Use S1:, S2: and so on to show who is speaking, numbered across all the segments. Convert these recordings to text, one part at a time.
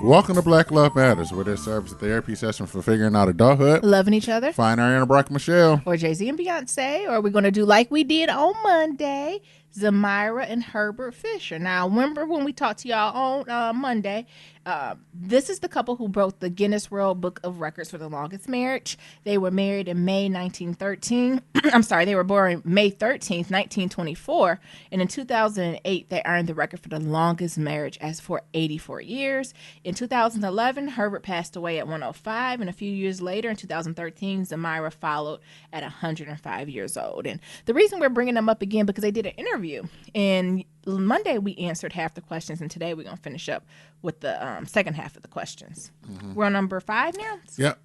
S1: Welcome to Black Love Matters, where there's service a therapy session for figuring out adulthood,
S2: loving each other,
S1: find our inner Brock Michelle,
S2: or Jay-Z and Beyonce, or we're going to do like we did on Monday, Zamira and Herbert Fisher. Now, remember when we talked to y'all on Monday, this is the couple who broke the Guinness World Book of Records for the longest marriage. They were married in May 1913. I'm sorry, they were born May 13th, 1924. And in 2008, they earned the record for the longest marriage as for 84 years. In 2011, Herbert passed away at 105. And a few years later, in 2013, Zamira followed at 105 years old. And the reason we're bringing them up again, because they did an interview. And Monday, we answered half the questions, and today we're going to finish up with the second half of the questions. Mm-hmm. We're on number 5 now?
S1: Yep.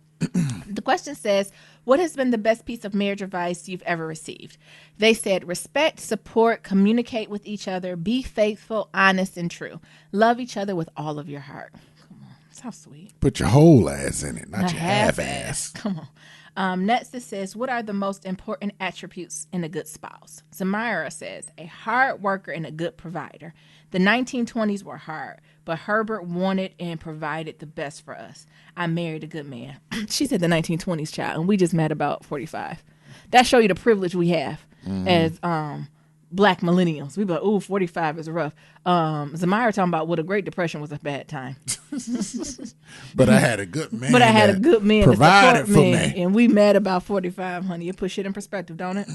S2: The question says, what has been the best piece of marriage advice you've ever received? They said, respect, support, communicate with each other, be faithful, honest, and true. Love each other with all of your heart. Come on. Sounds sweet.
S1: Put your whole ass in it, not your half ass.
S2: Come on. Next, it says, what are the most important attributes in a good spouse? Zamira says, a hard worker and a good provider. The 1920s were hard, but Herbert wanted and provided the best for us. I married a good man. She said the 1920s, child, and we just met about 45. That show you the privilege we have as Black millennials. We be like, ooh, 45 is rough. Zamira talking about what a Great Depression was a bad time.
S1: But I had a good man.
S2: But I had a good man
S1: provided for me.
S2: And we met about 45, honey. It puts shit in perspective, don't it?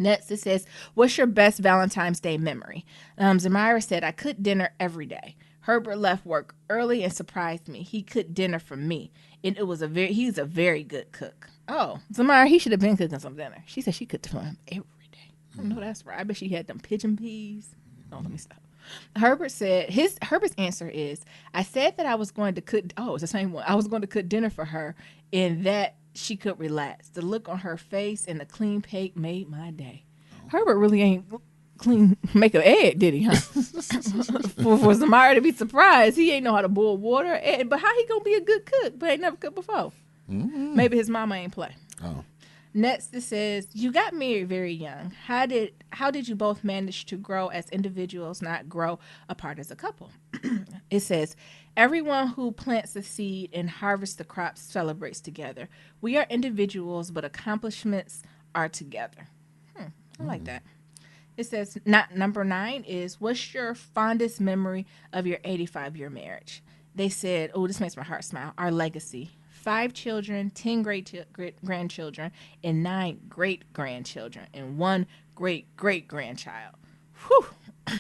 S2: Next, it says, what's your best Valentine's Day memory? Zamira said, I cooked dinner every day. Herbert left work early and surprised me. He cooked dinner for me. And he's a very good cook. Oh, Zamira, he should have been cooking some dinner. She said she cooked for him every day. I know that's right. I bet she had them pigeon peas. Oh, let me stop. Herbert said, Herbert's answer is, I said that I was going to cook, it's the same one. I was going to cook dinner for her and that she could relax. The look on her face and the clean plate made my day. Herbert really ain't make an egg, did he, huh? for Zamira to be surprised, he ain't know how to boil water. But how he gonna be a good cook, but ain't never cooked before? Mm-hmm. Maybe his mama ain't play. Oh. Next, it says, you got married very young. How did you both manage to grow as individuals, not grow apart as a couple? It says, everyone who plants a seed and harvests the crops celebrates together. We are individuals, but accomplishments are together. I like that. It says, number 9 is, what's your fondest memory of your 85-year marriage? They said, oh, this makes my heart smile, our legacy. 5 children, 10 great-grandchildren, and 9 great-grandchildren, and 1 great-great-grandchild. Whew!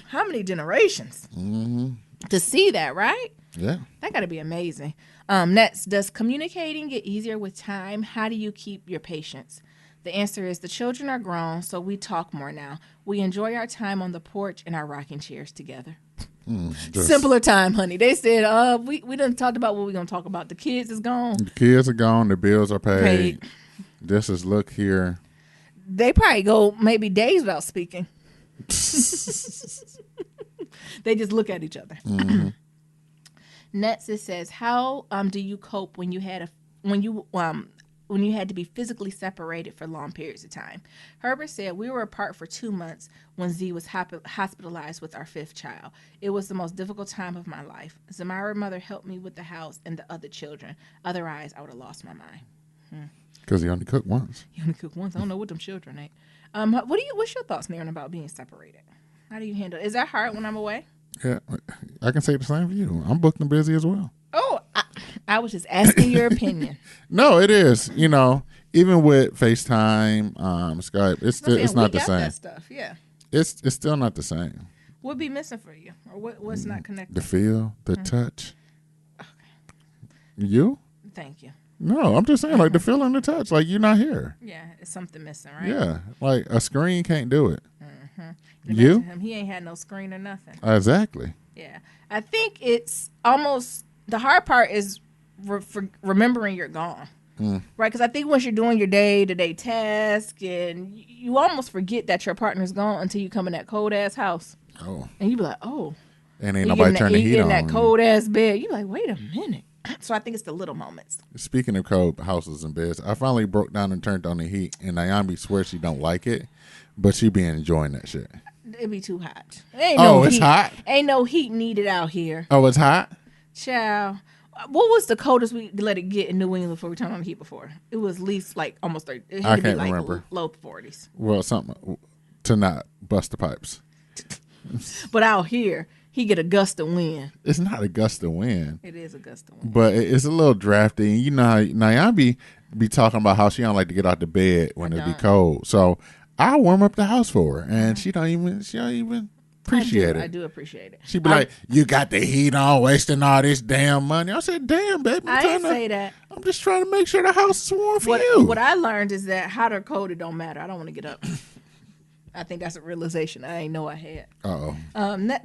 S2: How many generations? Mm-hmm. To see that, right?
S1: Yeah.
S2: That got to be amazing. Next, does communicating get easier with time? How do you keep your patience? The answer is, the children are grown, so we talk more now. We enjoy our time on the porch in our rocking chairs together. Simpler time, honey. They said, we done talked about what we're going to talk about. The kids is gone.
S1: The kids are gone. The bills are paid. This is look here.
S2: They probably go maybe days without speaking. They just look at each other. Mm-hmm. Next, it says, how do you cope when you had to be physically separated for long periods of time? Herbert said, we were apart for 2 months when Z was hospitalized with our 5th child. It was the most difficult time of my life. Zamira's mother helped me with the house and the other children. Otherwise, I would have lost my mind.
S1: Because he only cooked once.
S2: He only cooked once. I don't know what them children ate. What's your thoughts, Naren, about being separated? How do you handle it? Is that hard when I'm away?
S1: Yeah, I can say the same for you. I'm booked and busy as well.
S2: Oh, I was just asking your opinion.
S1: No, it is. Even with FaceTime, Skype, it's not the same.
S2: That stuff, yeah.
S1: It's still not the same.
S2: What'd be missing for you, or what's not connected?
S1: The feel, the touch. Okay. You?
S2: Thank you.
S1: No, I'm just saying, like the feel and the touch, like you're not here.
S2: Yeah, it's something missing, right?
S1: Yeah, like a screen can't do it.
S2: Mm-hmm.
S1: You?
S2: Him, he ain't had no screen or nothing.
S1: Exactly.
S2: Yeah, I think it's almost the hard part is remembering you're gone. Right, because I think once you're doing your day-to-day task, and you almost forget that your partner's gone until you come in that cold-ass house.
S1: Oh.
S2: And you be like, oh.
S1: And ain't nobody turn the heat on.
S2: You get in that cold-ass bed. You be like, wait a minute. So I think it's the little moments.
S1: Speaking of cold houses and beds, I finally broke down and turned on the heat, and Niambi swears she don't like it, but she be enjoying that shit.
S2: It'd be too hot. Ain't
S1: Oh,
S2: no
S1: it's
S2: heat.
S1: hot?
S2: Ain't no heat needed out here.
S1: Oh, it's hot?
S2: Child. What was the coldest we let it get in New England before we turned on the heat before? It was at least like almost 30. It had
S1: I
S2: to be
S1: can't
S2: like
S1: remember.
S2: low 40s.
S1: Well, something to not bust the pipes.
S2: But out here, he get a gust of wind.
S1: It's not a gust of wind.
S2: It is a gust of wind.
S1: But it's a little drafty. And you know how Niambi be talking about how she don't like to get out the bed when it be cold. So I warm up the house for her, and she don't even appreciate it.
S2: I do appreciate it.
S1: She be like, "You got the heat on, wasting all this damn money." I said, "Damn, baby,
S2: I didn't say that.
S1: I'm just trying to make sure the house is warm for you."
S2: What I learned is that hot or cold, it don't matter. I don't want to get up. I think that's a realization I ain't know I had.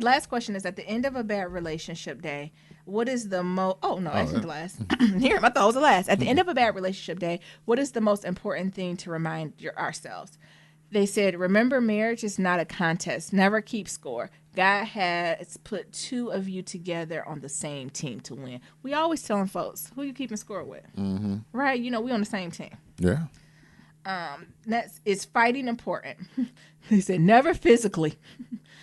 S2: Last question is, at the end of a bad relationship day, what is the most... Oh, no, that's the last. Here, I thought it was the last. At the end of a bad relationship day, what is the most important thing to remind ourselves? They said, remember, marriage is not a contest. Never keep score. God has put two of you together on the same team to win. We always telling folks, who you keeping score with? Mm-hmm. Right? You know, we on the same team.
S1: Yeah.
S2: That's is fighting important. They said never physically.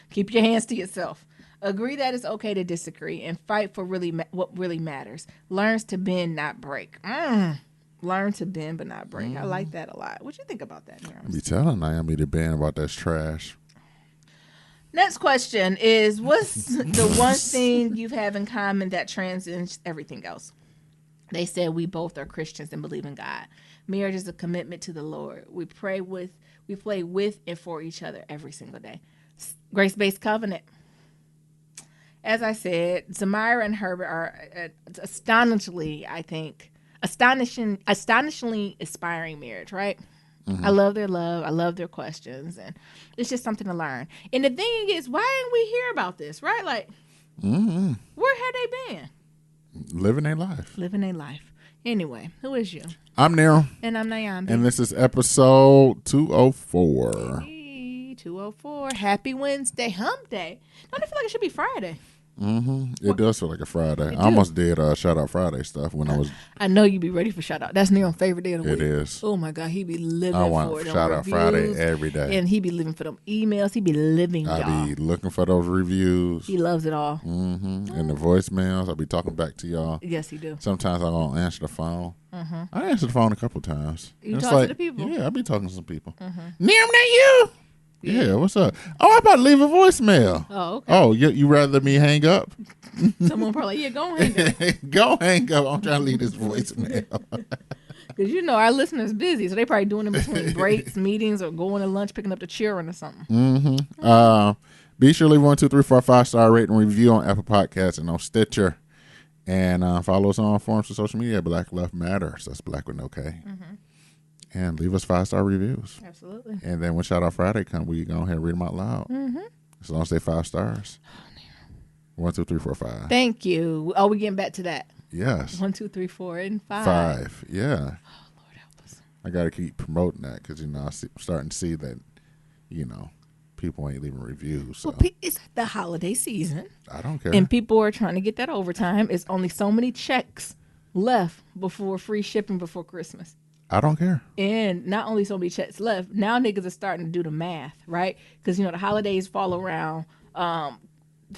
S2: Keep your hands to yourself. Agree that it's okay to disagree and fight for what really matters. Learns to bend, not break. Learn to bend but not break. I like that a lot. What you think about that, Miriam?
S1: I be telling Niambi to bend about that trash.
S2: Next question is, what's the one thing you have in common that transcends everything else? They said we both are Christians and believe in God. Marriage is a commitment to the Lord. We play with and for each other every single day. Grace-based covenant. As I said, Zamira and Herbert are astonishingly inspiring marriage, right? Mm-hmm. I love their love. I love their questions. And it's just something to learn. And the thing is, why didn't we hear about this, right? Like, where had they been?
S1: Living their life.
S2: Living their life. Anyway, who is you?
S1: I'm Nero.
S2: And I'm Niambi.
S1: And this is episode 204.
S2: Hey, 204. Happy Wednesday. Hump day. Don't it feel like it should be Friday?
S1: Mm-hmm. It does feel like a Friday. I almost did Shout Out Friday stuff when I was...
S2: I know you be ready for Shout Out. That's Nero's favorite day of the week.
S1: It is.
S2: Oh, my God. He be living
S1: I
S2: for
S1: want
S2: them
S1: Shout Out Friday every day.
S2: And he be living for them emails. He be living, y'all.
S1: I be looking for those reviews.
S2: He loves it all.
S1: Mm-hmm. And the voicemails. I be talking back to y'all.
S2: Yes, he do.
S1: Sometimes I don't answer the phone. Mm-hmm. I answered the phone a couple times.
S2: You talk to the people?
S1: Yeah, I be talking to some people. That you? Yeah, what's up? Oh, I'm about to leave a voicemail.
S2: Oh, okay.
S1: Oh, you rather me hang up?
S2: Someone probably, go hang up.
S1: Go hang up. I'm trying to leave this voicemail.
S2: Because, you know, our listeners busy, so they probably doing it between breaks, meetings, or going to lunch, picking up the children or something.
S1: Mm-hmm. Be sure to leave 1, 2, 3, 4, 5-star rating and review on Apple Podcasts and on Stitcher. And follow us on all forms of social media. Black Love Matters. That's Black with no K. Mm-hmm. And leave us 5-star reviews.
S2: Absolutely.
S1: And then when Shout Out Friday come, we go ahead and read them out loud. Mm-hmm. As long as they 5 stars. 1, 2, 3, 4, 5.
S2: Thank you. Oh, we getting back to that.
S1: Yes.
S2: 1, 2, 3, 4, and 5.
S1: 5. Yeah.
S2: Oh, Lord help us.
S1: I got to keep promoting that because, I'm starting to see that, people ain't leaving reviews. So.
S2: Well, it's the holiday season.
S1: I don't care.
S2: And people are trying to get that overtime. It's only so many checks left before free shipping before Christmas.
S1: I don't care.
S2: And not only so many checks left, now niggas are starting to do the math, right? Because, the holidays fall around the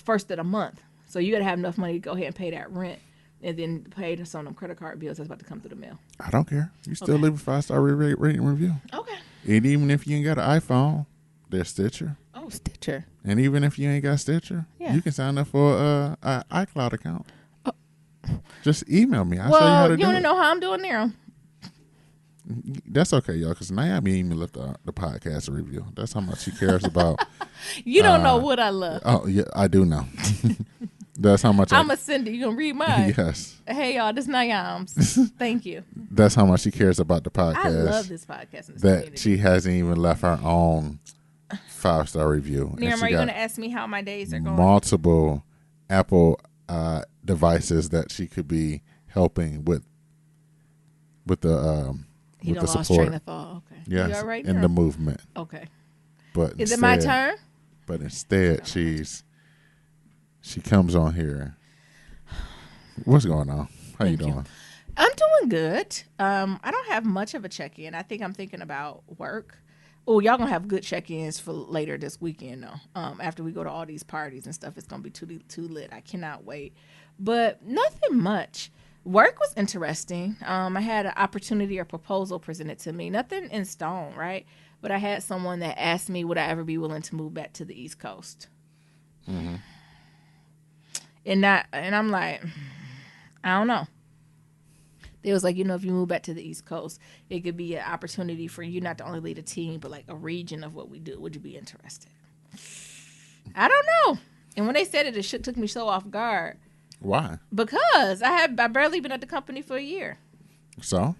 S2: first of the month. So you got to have enough money to go ahead and pay that rent and then pay some of them credit card bills that's about to come through the mail.
S1: I don't care. You still leave a 5-star rating review.
S2: Okay.
S1: And even if you ain't got an iPhone, there's Stitcher.
S2: Oh, Stitcher.
S1: And even if you ain't got Stitcher, you can sign up for an iCloud account. Oh. Just email me. I'll show you how to do it.
S2: You want to know how I'm doing there?
S1: That's okay, y'all, because Niambi even left the podcast review. That's how much she cares about.
S2: You don't know what I love.
S1: Oh, yeah, I do know. That's how much
S2: I'm going to send it. You going to read mine?
S1: Yes.
S2: Hey, y'all, this is Niam's. Thank you.
S1: That's how much she cares about the podcast.
S2: I love this podcast.
S1: That she hasn't even left her own 5-star review.
S2: Miriam, are you going to ask me how my days are going?
S1: Multiple Apple devices that she could be helping with the
S2: with the
S1: support.
S2: Train of thought. Okay.
S1: Yes,
S2: you all right,
S1: in the movement.
S2: Okay.
S1: But
S2: is it my turn?
S1: But instead, she comes on here. What's going on? How you doing?
S2: I'm doing good. I don't have much of a check-in. I think I'm thinking about work. Oh, y'all gonna have good check-ins for later this weekend though. After we go to all these parties and stuff, it's gonna be too lit. I cannot wait. But nothing much. Work was interesting. I had an opportunity or proposal presented to me. Nothing in stone, right? But I had someone that asked me, would I ever be willing to move back to the East Coast?
S1: Mm-hmm.
S2: And I'm like, I don't know. It was like, if you move back to the East Coast, it could be an opportunity for you not to only lead a team, but like a region of what we do. Would you be interested? I don't know. And when they said it, it took me so off guard.
S1: Why?
S2: Because I barely been at the company for a year.
S1: So?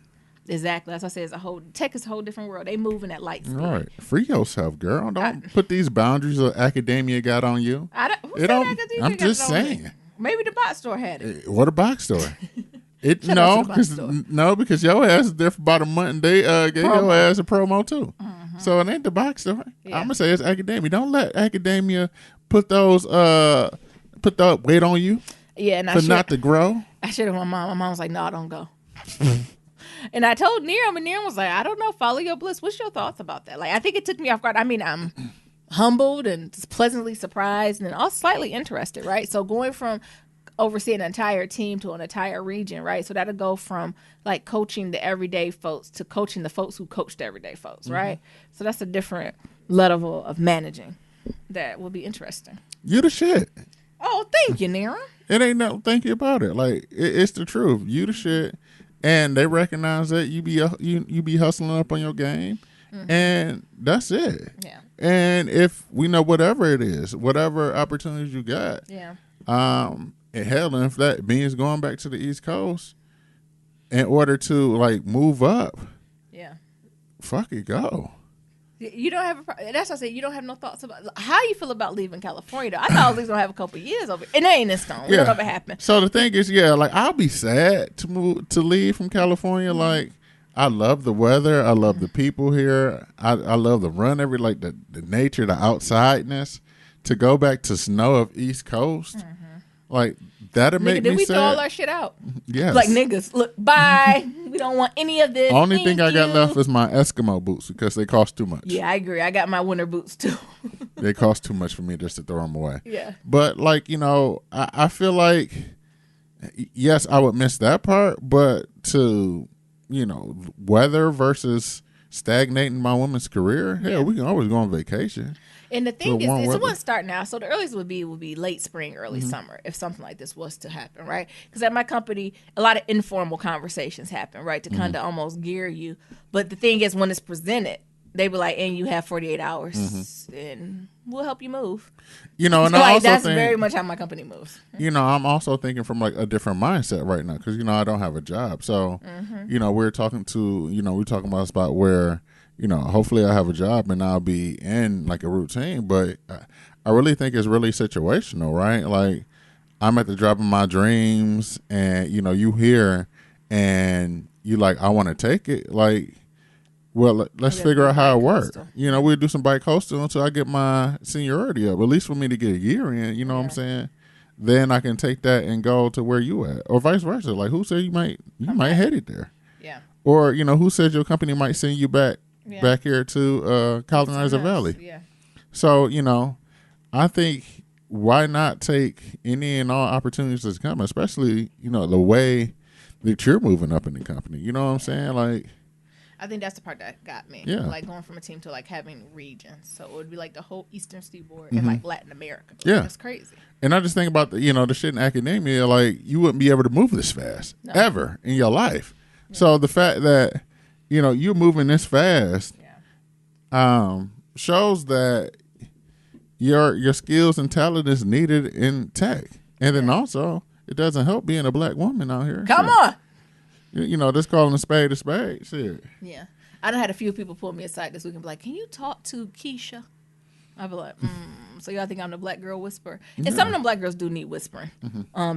S2: Exactly. As I said, tech is a whole different world. They moving at light speed.
S1: All right. Free yourself, girl. Don't put these boundaries that academia got on you. I'm just saying.
S2: Maybe the box store had it.
S1: What a box store?
S2: No,
S1: because your ass is there for about a month and they gave your ass a promo too. Mm-hmm. So it ain't the box store. Yeah. I'm gonna say it's academia. Don't let academia put that weight on you.
S2: Yeah, and
S1: not to grow.
S2: I should have. My mom was like, "No, don't go." And I told Niram, and Niram was like, "I don't know. Follow your bliss." What's your thoughts about that? Like, I think it took me off guard. I mean, I'm humbled and pleasantly surprised, and also slightly interested. Right, so going from overseeing an entire team to an entire region, right? So that'll go from like coaching the everyday folks to coaching the folks who coach the everyday folks, right? So that's a different level of managing that will be interesting.
S1: You the shit.
S2: Oh, thank you, Nira.
S1: It ain't nothing thank you about it. Like it's the truth. You the shit, and they recognize that you be hustling up on your game, and that's it.
S2: Yeah.
S1: And if we know whatever it is, whatever opportunities you got, and hell, and if that means going back to the East Coast in order to like move up, fuck it, go.
S2: You don't have that's what I said. You don't have no thoughts about how you feel about leaving California. Though. I thought I was gonna have a couple of years over, and it ain't in stone. It'll never happen.
S1: So the thing is, like I'll be sad to leave from California. Like I love the weather, I love the people here, I love the run the nature, the outsideness. To go back to snow of East Coast. Like that'll make me sad.
S2: Did we throw all our shit out?
S1: Yes.
S2: Like niggas, look, bye. We don't want any of this.
S1: Only thing I got left is my Eskimo boots because they cost too much.
S2: Yeah, I agree. I got my winter boots too.
S1: They cost too much for me just to throw them away.
S2: Yeah.
S1: But like I feel like yes, I would miss that part, but to weather versus stagnating my woman's career, hell, we can always go on vacation.
S2: And the thing is, it wouldn't start now. So the earliest would be late spring, early summer, if something like this was to happen, right? Because at my company, a lot of informal conversations happen, right, to kind of almost gear you. But the thing is, when it's presented, they be like, and you have 48 hours, and we'll help you move.
S1: And
S2: so,
S1: I also
S2: that's
S1: think,
S2: very much how my company moves.
S1: I'm also thinking from like a different mindset right now because, I don't have a job. So, we're talking we're talking about a spot where, hopefully I have a job and I'll be in like a routine, but I really think it's really situational, right? Like I'm at the drop of my dreams and, you here and you like, I want to take it. Like, well, let's figure out how it works. We'll do some bi-coastal until I get my seniority up, at least for me to get a year in, what I'm saying? Then I can take that and go to where you at or vice versa. Like who said you might head it there?
S2: Yeah.
S1: Or, who said your company might send you back here to Colonizer Valley.
S2: Yeah.
S1: So, I think why not take any and all opportunities that's coming, especially, the way that you're moving up in the company. You know what I'm saying? Like
S2: I think that's the part that got me.
S1: Yeah.
S2: Like going from a team to like having regions. So it would be like the whole Eastern Seaboard and like Latin America. Like, that's crazy.
S1: And I just think about the shit in academia, like you wouldn't be able to move this fast ever in your life. Yeah. So the fact that you're moving this fast shows that your skills and talent is needed in tech. And then also, it doesn't help being a black woman out here.
S2: Come on.
S1: Just calling a spade a spade. Shit.
S2: Yeah. I done had a few people pull me aside this week and be like, can you talk to Keisha? I'd be like, so y'all think I'm the black girl whisperer? And some of them black girls do need whispering,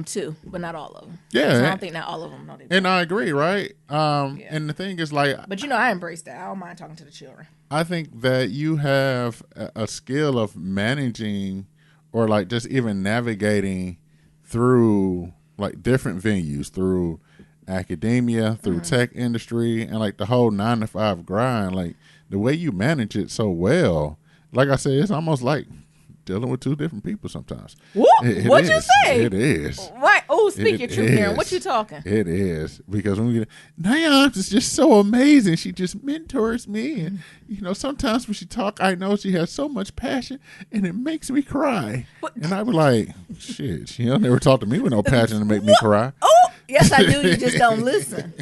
S2: too, but not all of them.
S1: Yeah.
S2: So I don't think not all of them know they do.
S1: And I agree, right? And the thing is like...
S2: But I embrace that. I don't mind talking to the children.
S1: I think that you have a skill of managing or like just even navigating through like different venues, through academia through tech industry and like the whole 9 to 5 grind, like the way you manage it so well, like I said, it's almost like dealing with two different people sometimes.
S2: What'd you say?
S1: It is.
S2: Right. Oh, speak your truth, Aaron. What you talking?
S1: It is. Because when we get Niambi is just so amazing. She just mentors me. And, sometimes when she talk, I know she has so much passion and it makes me cry. And I was like, shit, she'll never talk to me with no passion to make me cry.
S2: Oh, yes, I do. You just don't listen.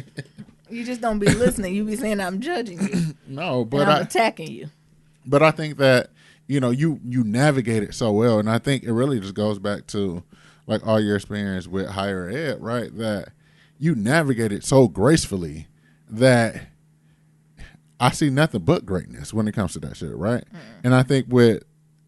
S2: You just don't be listening. You be saying I'm judging you.
S1: No, but
S2: I'm attacking you.
S1: But I think that, you navigate it so well. And I think it really just goes back to like all your experience with higher ed, right? That you navigate it so gracefully that I see nothing but greatness when it comes to that shit, right? And I think with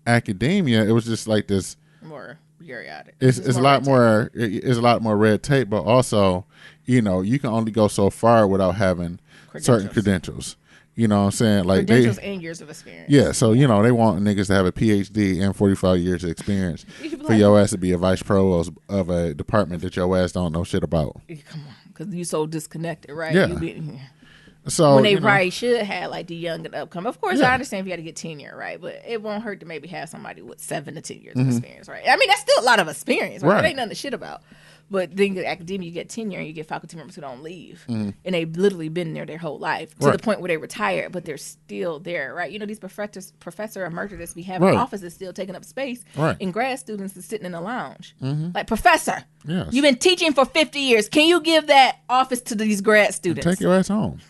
S1: academia, it was just like this
S2: more bureaucratic.
S1: It's a lot more. It's a lot more red tape, but also, you can only go so far without having certain credentials. You know what I'm saying? Like
S2: credentials and years of experience.
S1: Yeah, so they want niggas to have a PhD and 45 years of experience for your ass to be a vice provost of a department that your ass don't know shit about.
S2: Come on, because you so disconnected, right?
S1: Yeah. So
S2: when they probably should have like the young and upcoming. Of course, I understand if you had to get tenure, right? But it won't hurt to maybe have somebody with 7 to 10 years of experience, right? I mean, that's still a lot of experience, right? It ain't nothing to shit about. But then in academia, you get tenure and you get faculty members who don't leave. And they've literally been there their whole life to the point where they retired, but they're still there, right? These professor emeritus be having offices still taking up space, and grad students is sitting in the lounge. Like, professor, you've been teaching for 50 years. Can you give that office to these grad students?
S1: Take your ass home.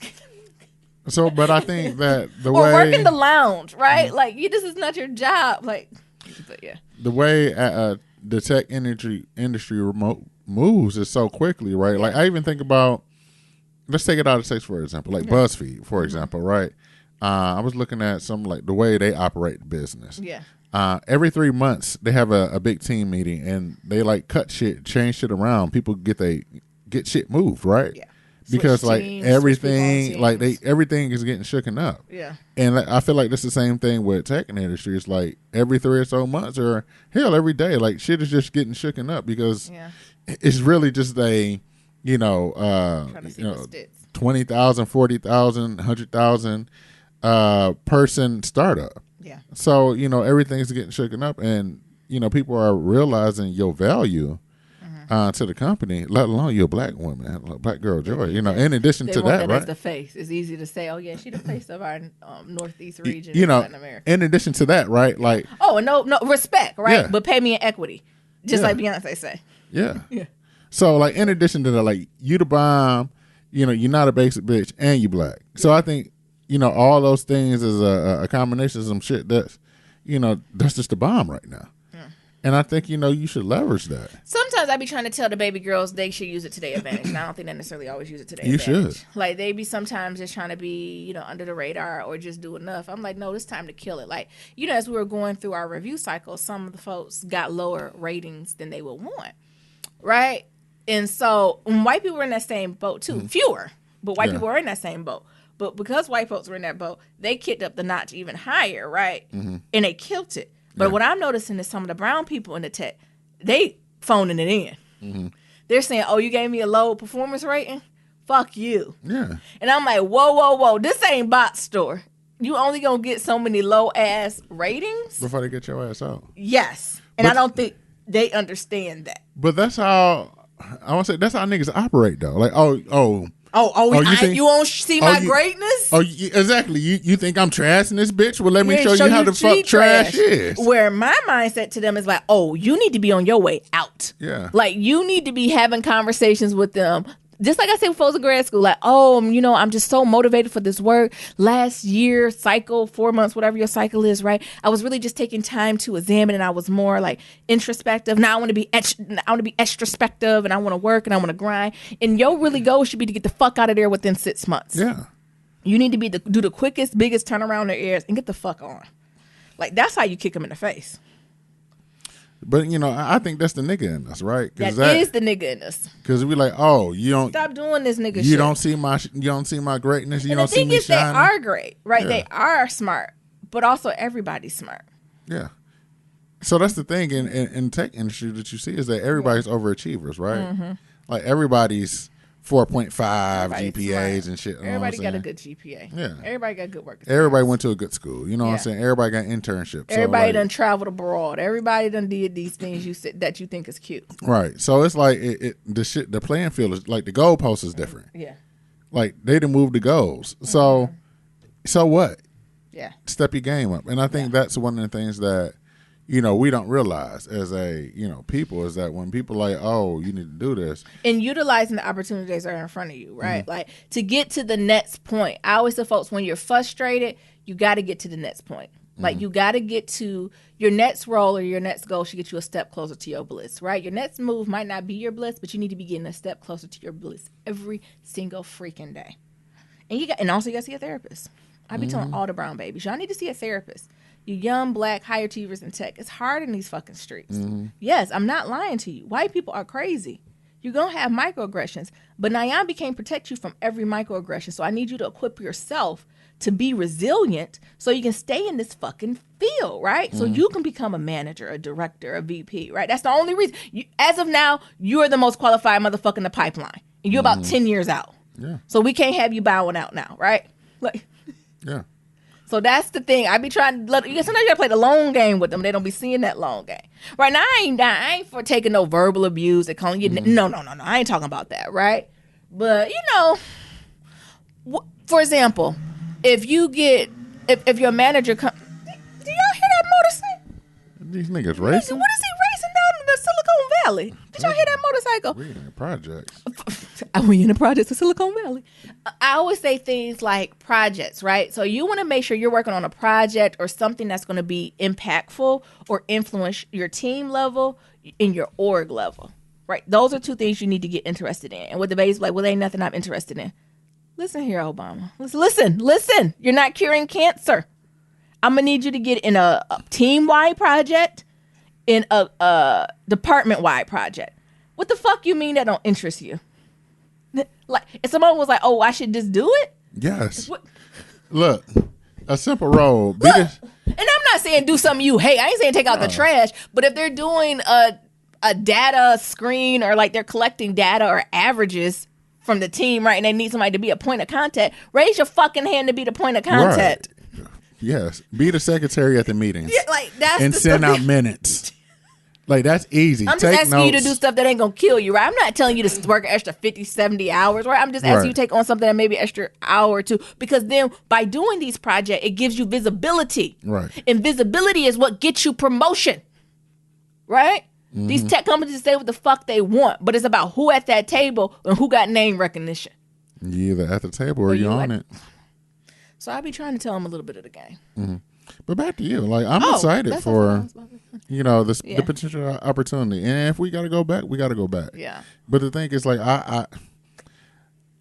S1: So, but I think that the
S2: or
S1: way...
S2: work in the lounge, right? Like, this is not your job. Like, but yeah.
S1: The way the tech industry moves is so quickly, right? Like, I even think about, let's take it out of sex, for example, like BuzzFeed, for example, right? I was looking at some, like, the way they operate the business.
S2: Yeah.
S1: Every 3 months, they have a big team meeting, and they, like, cut shit, change shit around. People get shit moved, right? Yeah. Because
S2: switch
S1: like
S2: teams,
S1: everything, like everything is getting shooken up.
S2: Yeah.
S1: And like, I feel like that's the same thing with tech in the industry. It's like every 3 or so months, or hell, every day, like shit is just getting shooken up because it's really just a, 20,000, 40,000, 100,000 person startup.
S2: Yeah.
S1: So everything's getting shooken up, and people are realizing your value. To the company, let alone you're a black woman, a black girl, Joy. In addition to that, right?
S2: As the face. It's easy to say, oh yeah, she's the face of our Northeast region in Latin America.
S1: In addition to that, right? Like,
S2: oh, no, respect, right? Yeah. But pay me in equity, just like Beyonce say.
S1: Yeah, yeah. So, like, in addition to that, like, you the bomb, you're not a basic bitch, and you black. So I think all those things is a combination of some shit that's that's just the bomb right now. And I think, you should leverage that.
S2: Sometimes I be trying to tell the baby girls they should use it to their advantage. And I don't think they necessarily always use it to their advantage.
S1: You should.
S2: Like, they be sometimes just trying to be, under the radar or just do enough. I'm like, no, it's time to kill it. Like, as we were going through our review cycle, some of the folks got lower ratings than they would want. Right? And so white people were in that same boat, too. Fewer. But white people were in that same boat. But because white folks were in that boat, they kicked up the notch even higher, right? And they killed it. But what I'm noticing is some of the brown people in the tech, they phoning it in. They're saying, oh, you gave me a low performance rating? Fuck you.
S1: Yeah.
S2: And I'm like, whoa. This ain't bot store. You only going to get so many low-ass ratings?
S1: Before they get your ass out.
S2: Yes. And I don't think they understand that.
S1: But that's how, I want to say, that's how niggas operate, though. Like, you
S2: won't see my greatness?
S1: Oh, exactly. You think I'm trashing this bitch? Well, let me show you how the fuck trash is.
S2: Where my mindset to them is like, oh, you need to be on your way out.
S1: Yeah.
S2: Like, you need to be having conversations with them. Just like I said before I was in grad school, like, oh, I'm just so motivated for this work. Last year, cycle, 4 months, whatever your cycle is, right? I was really just taking time to examine, and I was more like introspective. Now I want to be extrospective, and I want to work, and I want to grind. And your really goal should be to get the fuck out of there within 6 months.
S1: Yeah.
S2: You need to do the quickest, biggest turnaround there is and get the fuck on. Like, that's how you kick them in the face.
S1: But, I think that's the nigga in us, right?
S2: That is the nigga in us.
S1: Because we like, oh, you don't...
S2: Stop doing this nigga shit.
S1: You don't see my greatness. You don't see me shining.
S2: The thing is, they are great, right? Yeah. They are smart. But also, everybody's smart.
S1: Yeah. So that's the thing in tech industry that you see is that everybody's overachievers, right? Like, everybody's 4.5
S2: Everybody's
S1: GPAs
S2: smart.
S1: and shit. You know
S2: Everybody
S1: what
S2: got
S1: I'm
S2: a
S1: saying?
S2: good GPA.
S1: Yeah.
S2: Everybody got good work.
S1: Everybody went to a good school. You know what I'm
S2: Yeah.
S1: saying? Everybody got internships.
S2: Everybody
S1: so,
S2: done traveled abroad. Everybody done did these things that you think is cute.
S1: Right. So it's like the playing field is like the goalpost is different.
S2: Yeah.
S1: Like they didn't move the goals. So what?
S2: Yeah.
S1: Step your game up. And I think that's one of the things that, we don't realize as people is that when people like, oh, you need to do this.
S2: And utilizing the opportunities that are in front of you, right? Like to get to the next point. I always tell folks when you're frustrated, you got to get to the next point. Like you got to get to your next role or your next goal should get you a step closer to your bliss, right? Your next move might not be your bliss, but you need to be getting a step closer to your bliss every single freaking day. And also you got to see a therapist. I be telling all the brown babies, y'all need to see a therapist. You young black high achievers in tech. It's hard in these fucking streets. Yes, I'm not lying to you. White people are crazy. You're going to have microaggressions, but Niambi can't protect you from every microaggression. So I need you to equip yourself to be resilient so you can stay in this fucking field, right? So you can become a manager, a director, a VP, right? That's the only reason. As of now, you're the most qualified motherfucker in the pipeline. And you're about 10 years out.
S1: Yeah.
S2: So we can't have you bowing out now, right? Like,
S1: Yeah.
S2: so that's the thing. I be trying to sometimes you gotta play the long game with them. They don't be seeing that long game. Right now, I ain't for taking no verbal abuse. They calling you no. I ain't talking about that, right? But for example, if you get if your manager do y'all hear that motorcycle?
S1: These niggas racing?
S2: What is he racing down in the Silicon Valley? Did y'all hear that motorcycle?
S1: We in the projects.
S2: We in the projects of Silicon Valley. I always say things like projects, right? So you want to make sure you're working on a project or something that's going to be impactful or influence your team level and your org level, right? Those are two things you need to get interested in. And with the baby's like, well, there ain't nothing I'm interested in. Listen here, Obama. Listen. You're not curing cancer. I'm going to need you to get in a team-wide project, in a department-wide project. What the fuck you mean that don't interest you? Like, if someone was like, oh, I should just do it?
S1: Yes.
S2: What?
S1: Look, a simple role.
S2: And I'm not saying do something you hate. I ain't saying take out the trash. But if they're doing a data screen or like they're collecting data or averages from the team, right, and they need somebody to be a point of contact, raise your fucking hand to be the point of contact.
S1: Right. Yes. Be the secretary at the meetings.
S2: Yeah, like that's
S1: and send out minutes. Like, that's easy.
S2: I'm just asking you to do stuff that ain't going to kill you, right? I'm not telling you to work an extra 50, 70 hours, right? I'm just asking you to take on something that maybe extra hour or two. Because then by doing these projects, it gives you visibility.
S1: Right.
S2: And visibility is what gets you promotion, right? These tech companies say what the fuck they want, but it's about who at that table and who got name recognition.
S1: You either at the table or you on it.
S2: So I be trying to tell them a little bit of the game.
S1: But back to you. Like, I'm excited for, the potential opportunity. And if we got to go back, we got to go back.
S2: Yeah.
S1: But the thing is, like,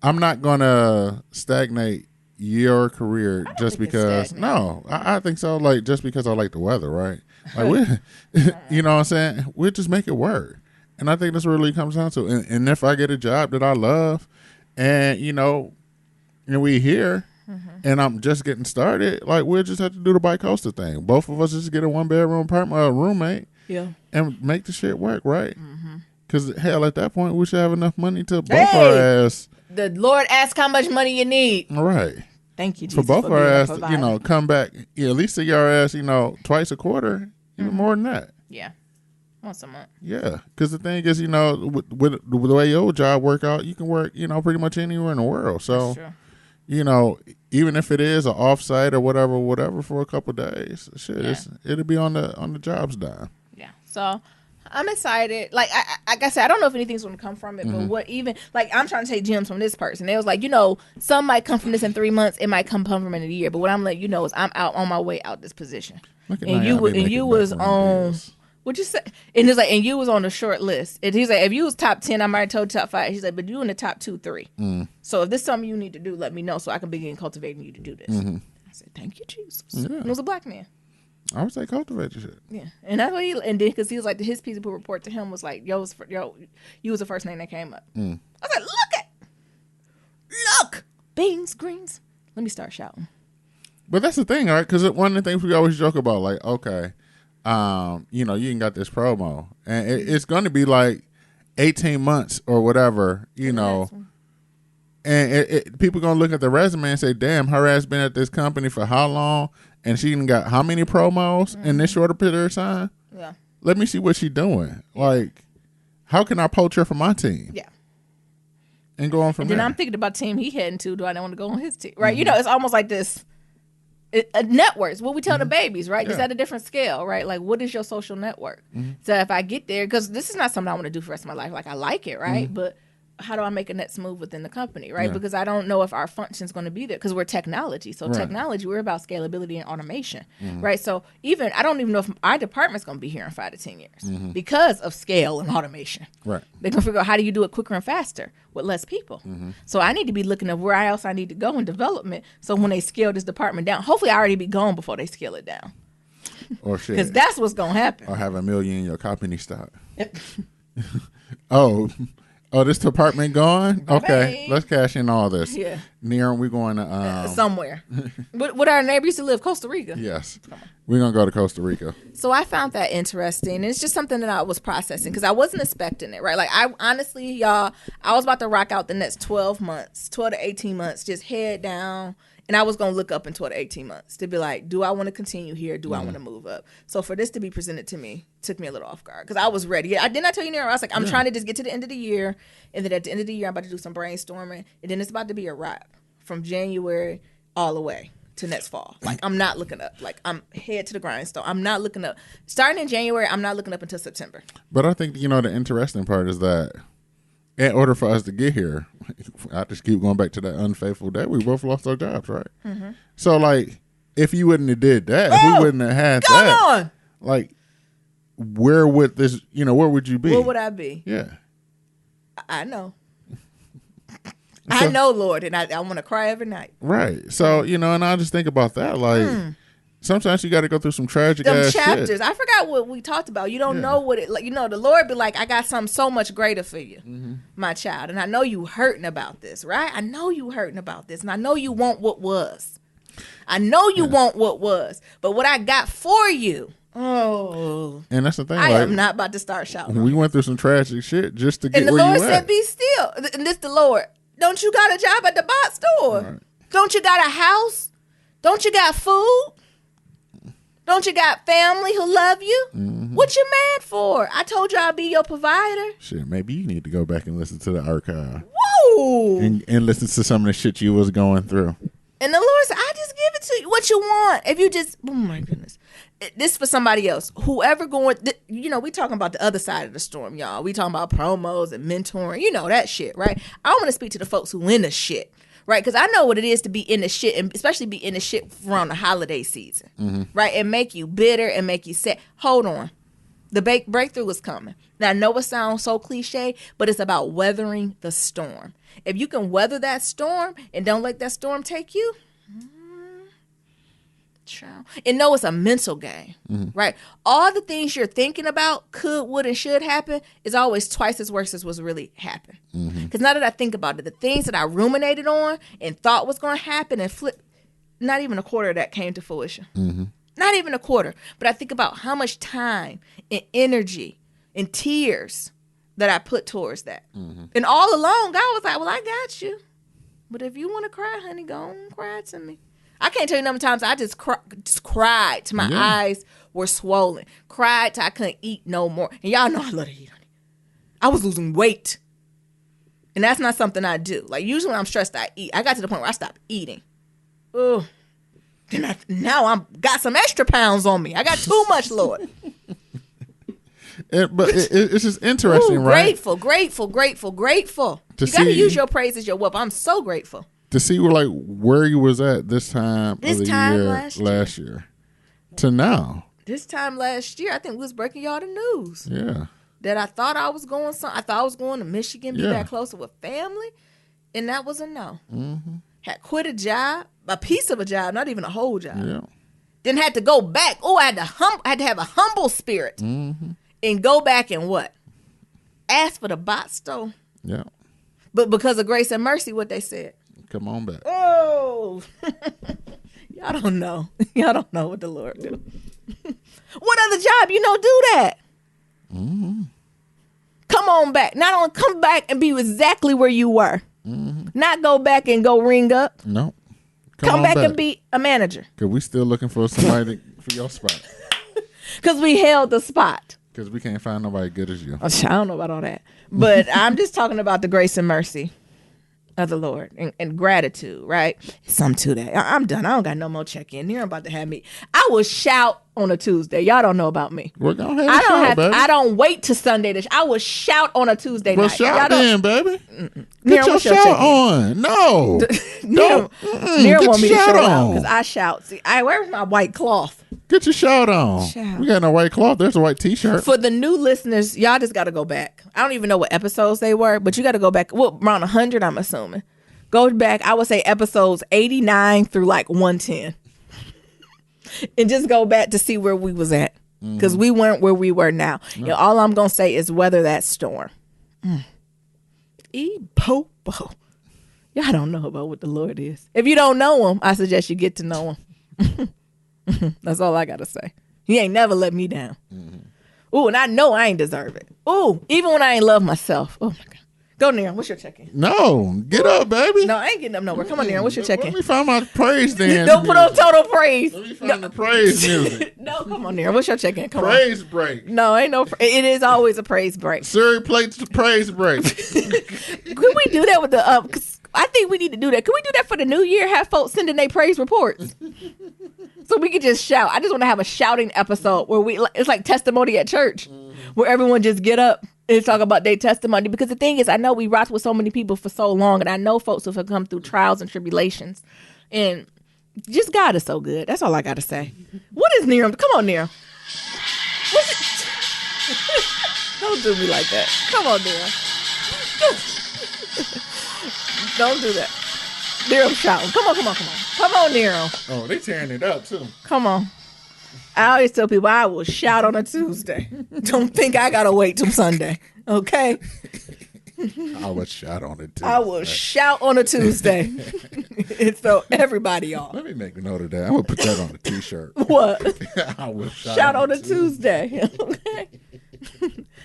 S1: I'm not going to stagnate your career just because. No, I think so. Like, just because I like the weather, right? Like, you know what I'm saying? We'll just make it work. And I think that's what it really comes down to. And if I get a job that I love and, and we here, and I'm just getting started, like, we'll just have to do the bi-coastal thing. Both of us just get a one-bedroom apartment, roommate, and make the shit work, right? Because, hell, at that point, we should have enough money to both our ass.
S2: The Lord asks how much money you need.
S1: All right.
S2: Thank you, Jesus,
S1: for both
S2: for
S1: our ass,
S2: provider.
S1: come back, at least to your ass, twice a quarter, even more than that.
S2: Yeah. Once a month.
S1: Yeah. Because the thing is, with the way your job work out, you can work, pretty much anywhere in the world. So, even if it is an offsite or whatever for a couple of days, it'll be on the job's dime.
S2: Yeah. So I'm excited. Like I said, I don't know if anything's going to come from it, but I'm trying to take gems from this person. It was like, some might come from this in 3 months. It might come from it in a year. But what I'm letting you know is I'm out on my way out this position. And you was on. What'd you say? And it's like, and you was on the short list. And he's like, if you was top 10, I might have told top 5. He's like, but you in the top 2, 3. So if this is something you need to do, let me know so I can begin cultivating you to do this. I said, thank you, Jesus. Yeah. And it was a black man.
S1: I would say cultivate your shit.
S2: Yeah, and that's what and then because he was like, his people report to him was like, you was the first name that came up. I was like, look, beans, greens. Let me start shouting.
S1: But that's the thing, right? Because one of the things we always joke about, like, okay, you ain't got this promo, and it's going to be like 18 months or whatever, And people gonna look at the resume and say, "Damn, her ass been at this company for how long, and she done got how many promos in this shorter period of time?"
S2: Yeah.
S1: Let me see what she doing. Like, how can I poach her for my team?
S2: Yeah.
S1: And go on from
S2: then
S1: there.
S2: I'm thinking about the team he heading to. Do I want to go on his team? Right. You know, it's almost like this. Networks, what we tell the babies, right? It's at a different scale, right? Like, what is your social network? So if I get there, because this is not something I want to do for the rest of my life. Like, I like it, right? But how do I make a next move within the company, right? Because I don't know if our function is going to be there, because we're technology. So technology, we're about scalability and automation, right? So I don't even know if our department's going to be here in 5 to 10 years because of scale and automation.
S1: Right.
S2: They're going to figure out how do you do it quicker and faster with less people. So I need to be looking at where else I need to go in development. So when they scale this department down, hopefully I already be gone before they scale it down.
S1: Or shit.
S2: Because that's what's going to happen.
S1: Or have $1 million in your company stock. Oh, this department gone? Okay, let's cash in all this.
S2: Yeah.
S1: Near, we're going to...
S2: somewhere. What our neighbor used to live, Costa Rica.
S1: Yes. We're going to go to Costa Rica.
S2: So I found that interesting. It's just something that I was processing because I wasn't expecting it, right? Like, I honestly, y'all, I was about to rock out the next 12 to 18 months, just head down. And I was going to look up in 12 to 18 months to be like, do I want to continue here? Do I want to move up? So for this to be presented to me took me a little off guard because I was ready. Didn't I tell you, Nero? I was like, I'm trying to just get to the end of the year. And then at the end of the year, I'm about to do some brainstorming. And then it's about to be a wrap from January all the way to next fall. Like, I'm not looking up. Like, I'm head to the grindstone. I'm not looking up. Starting in January, I'm not looking up until September.
S1: But I think, the interesting part is that in order for us to get here, I just keep going back to that unfaithful day. We both lost our jobs, right? So, like, if you wouldn't have did that, if we wouldn't have had that,
S2: on!
S1: Like, where would this, where would you be?
S2: Where would I be?
S1: Yeah.
S2: I know. I know, Lord, and I want to cry every night.
S1: Right. So, and I just think about that. Like, sometimes you got to go through some tragic ass
S2: chapters.
S1: shit.
S2: I forgot what we talked about. You don't know what it like. The Lord be like, I got something so much greater for you, my child. And I know you hurting about this, right? I know you hurting about this, and I know you want what was. I know you want what was, but what I got for you. Oh,
S1: and that's the thing.
S2: I am not about to start shouting.
S1: We went through some tragic shit just to get
S2: and the
S1: where
S2: Lord
S1: you
S2: said,
S1: at.
S2: "Be still." And this the Lord. Don't you got a job at the box store? Right. Don't you got a house? Don't you got food? Don't you got family who love you? What you mad for? I told you I'll be your provider.
S1: Shit, maybe you need to go back and listen to the archive.
S2: Woo!
S1: And listen to some of the shit you was going through.
S2: And the Lord said, I just give it to you. What you want. If you just, oh my goodness. This is for somebody else. Whoever going, we talking about the other side of the storm, y'all. We talking about promos and mentoring. That shit, right? I want to speak to the folks who in the shit. Right, because I know what it is to be in the shit, and especially be in the shit around the holiday season, right? And make you bitter and make you sad. Hold on. The breakthrough is coming. Now, I know it sounds so cliche, but it's about weathering the storm. If you can weather that storm and don't let that storm take you, and know it's a mental game, right? All the things you're thinking about could, would, and should happen is always twice as worse as what's really happened. Because now that I think about it, the things that I ruminated on and thought was going to happen and flip, not even a quarter of that came to fruition. Not even a quarter. But I think about how much time and energy and tears that I put towards that. And all along, God was like, well, I got you. But if you want to cry, honey, go on, cry to me. I can't tell you how many times I just cried till my eyes were swollen. Cried till I couldn't eat no more. And y'all know I love to eat, honey. I was losing weight. And that's not something I do. Like, usually when I'm stressed, I eat. I got to the point where I stopped eating. Ugh. Now I'm got some extra pounds on me. I got too much, Lord.
S1: But it's just interesting, right?
S2: Grateful. You got to use your praise as your wealth. I'm so grateful.
S1: To see where you was at this time of the year last year to now.
S2: This time last year, I think we was breaking y'all the news.
S1: Yeah.
S2: That I thought I was going to Michigan, be back closer with family, and that was a no. Had quit a job, a piece of a job, not even a whole job.
S1: Yeah.
S2: Then had to go back. Oh, I had to have a humble spirit and go back and what? Ask for the bot stove.
S1: Yeah.
S2: But because of grace and mercy, what they said.
S1: Come on back.
S2: Oh, y'all don't know. Y'all don't know what the Lord do. What other job do that? Come on back. Not only come back and be exactly where you were. Not Not go back and go ring up.
S1: No.
S2: Come back and be a manager.
S1: Because we still looking for somebody for your spot.
S2: Because we held the spot.
S1: Because we can't find nobody good as you.
S2: I don't know about all that. But I'm just talking about the grace and mercy of the Lord and gratitude, right? Something to that. I'm done. I don't got no more check-in. You're about to have me. I will shout on a Tuesday. Y'all don't know about me.
S1: We're gonna have a shout, baby.
S2: I don't wait to Sunday. I will shout on a Tuesday night.
S1: Well, shout in, baby.
S2: Nira,
S1: Get your shout on. No.
S2: Nira want me to shout on because I shout. See, where's my white cloth?
S1: Get your shout on. We got no white cloth. There's a white T-shirt.
S2: For the new listeners, y'all just got to go back. I don't even know what episodes they were, but you got to go back. Well, around 100, I'm assuming. Go back. I would say episodes 89 through like 110. And just go back to see where we was at. Because we weren't where we were now. No. You know, all I'm going to say is weather that storm. E-po-po. Y'all don't know about what the Lord is. If you don't know him, I suggest you get to know him. That's all I got to say. He ain't never let me down. Ooh, and I know I ain't deserve it. Ooh, even when I ain't love myself. Oh, my God. Go, Nira. What's your check-in?
S1: No. Get up, baby.
S2: No, I ain't getting up nowhere. Come on, Nira. What's your check-in?
S1: Let me find my praise dance.
S2: Don't put on total praise.
S1: Let me find the praise music.
S2: No, come on, Nira. What's your check-in? Come
S1: praise
S2: on.
S1: break.
S2: No, ain't no. It is always a praise break.
S1: Siri plays the praise break.
S2: Could we do that with the I think we need to do that. Could we do that for the new year? Have folks sending their praise reports, so we can just shout. I just want to have a shouting episode where it's like testimony at church, where everyone just get up and talk about their testimony. Because the thing is, I know we rocked with so many people for so long, and I know folks who have come through trials and tribulations, and just God is so good. That's all I got to say. What is Nira? Come on, Nira. Don't do me like that. Come on, Nira. Don't do that. Nero shouting. Come on. Come on, Nero.
S1: Oh, they tearing it up, too.
S2: Come on. I always tell people I will shout on a Tuesday. Don't think I got to wait till Sunday. Okay?
S1: I will shout on it, too.
S2: I will shout on a Tuesday. And throw everybody off.
S1: Let me make a note of that. I'm going to put that on a T-shirt.
S2: What?
S1: I will
S2: shout on a Tuesday. Okay?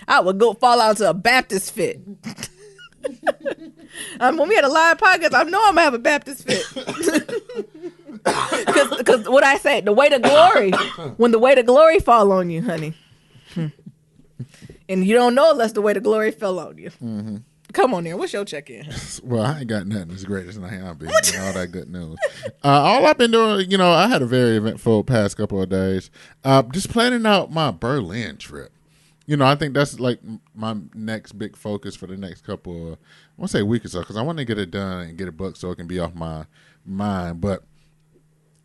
S2: I would go fall out to a Baptist fit. When we had a live podcast, I know I'm gonna have a Baptist fit. Because what I said, the weight of glory, when the weight of glory fall on you, honey, and you don't know unless the weight of glory fell on you. Come on, there. What's your check-in?
S1: Well, I ain't got nothing as great as Niambi. All that good news. All I've been doing, I had a very eventful past couple of days. Just planning out my Berlin trip. I think that's like my next big focus for the next couple of, I want to say week or so, because I want to get it done and get it booked so it can be off my mind. But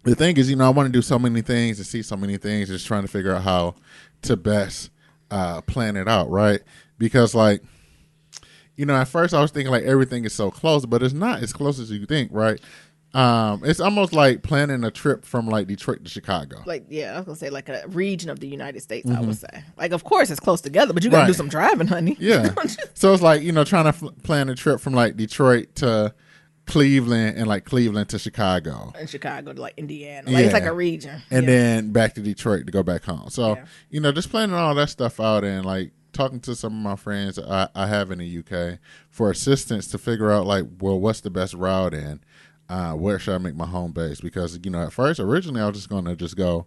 S1: the thing is, I want to do so many things and see so many things, just trying to figure out how to best plan it out, right? Because, at first I was thinking, everything is so close, but it's not as close as you think, right? It's almost like planning a trip from Detroit to Chicago.
S2: I was gonna say like a region of the United States. I would say, of course it's close together, but you gotta do some driving, honey.
S1: Yeah. So it's trying to plan a trip from Detroit to Cleveland and Cleveland to Chicago.
S2: And Chicago to Indiana. It's like a region.
S1: And then back to Detroit to go back home. So just planning all that stuff out and talking to some of my friends I have in the UK for assistance to figure out what's the best route and where should I make my home base? Because, at first, originally, I was just going to go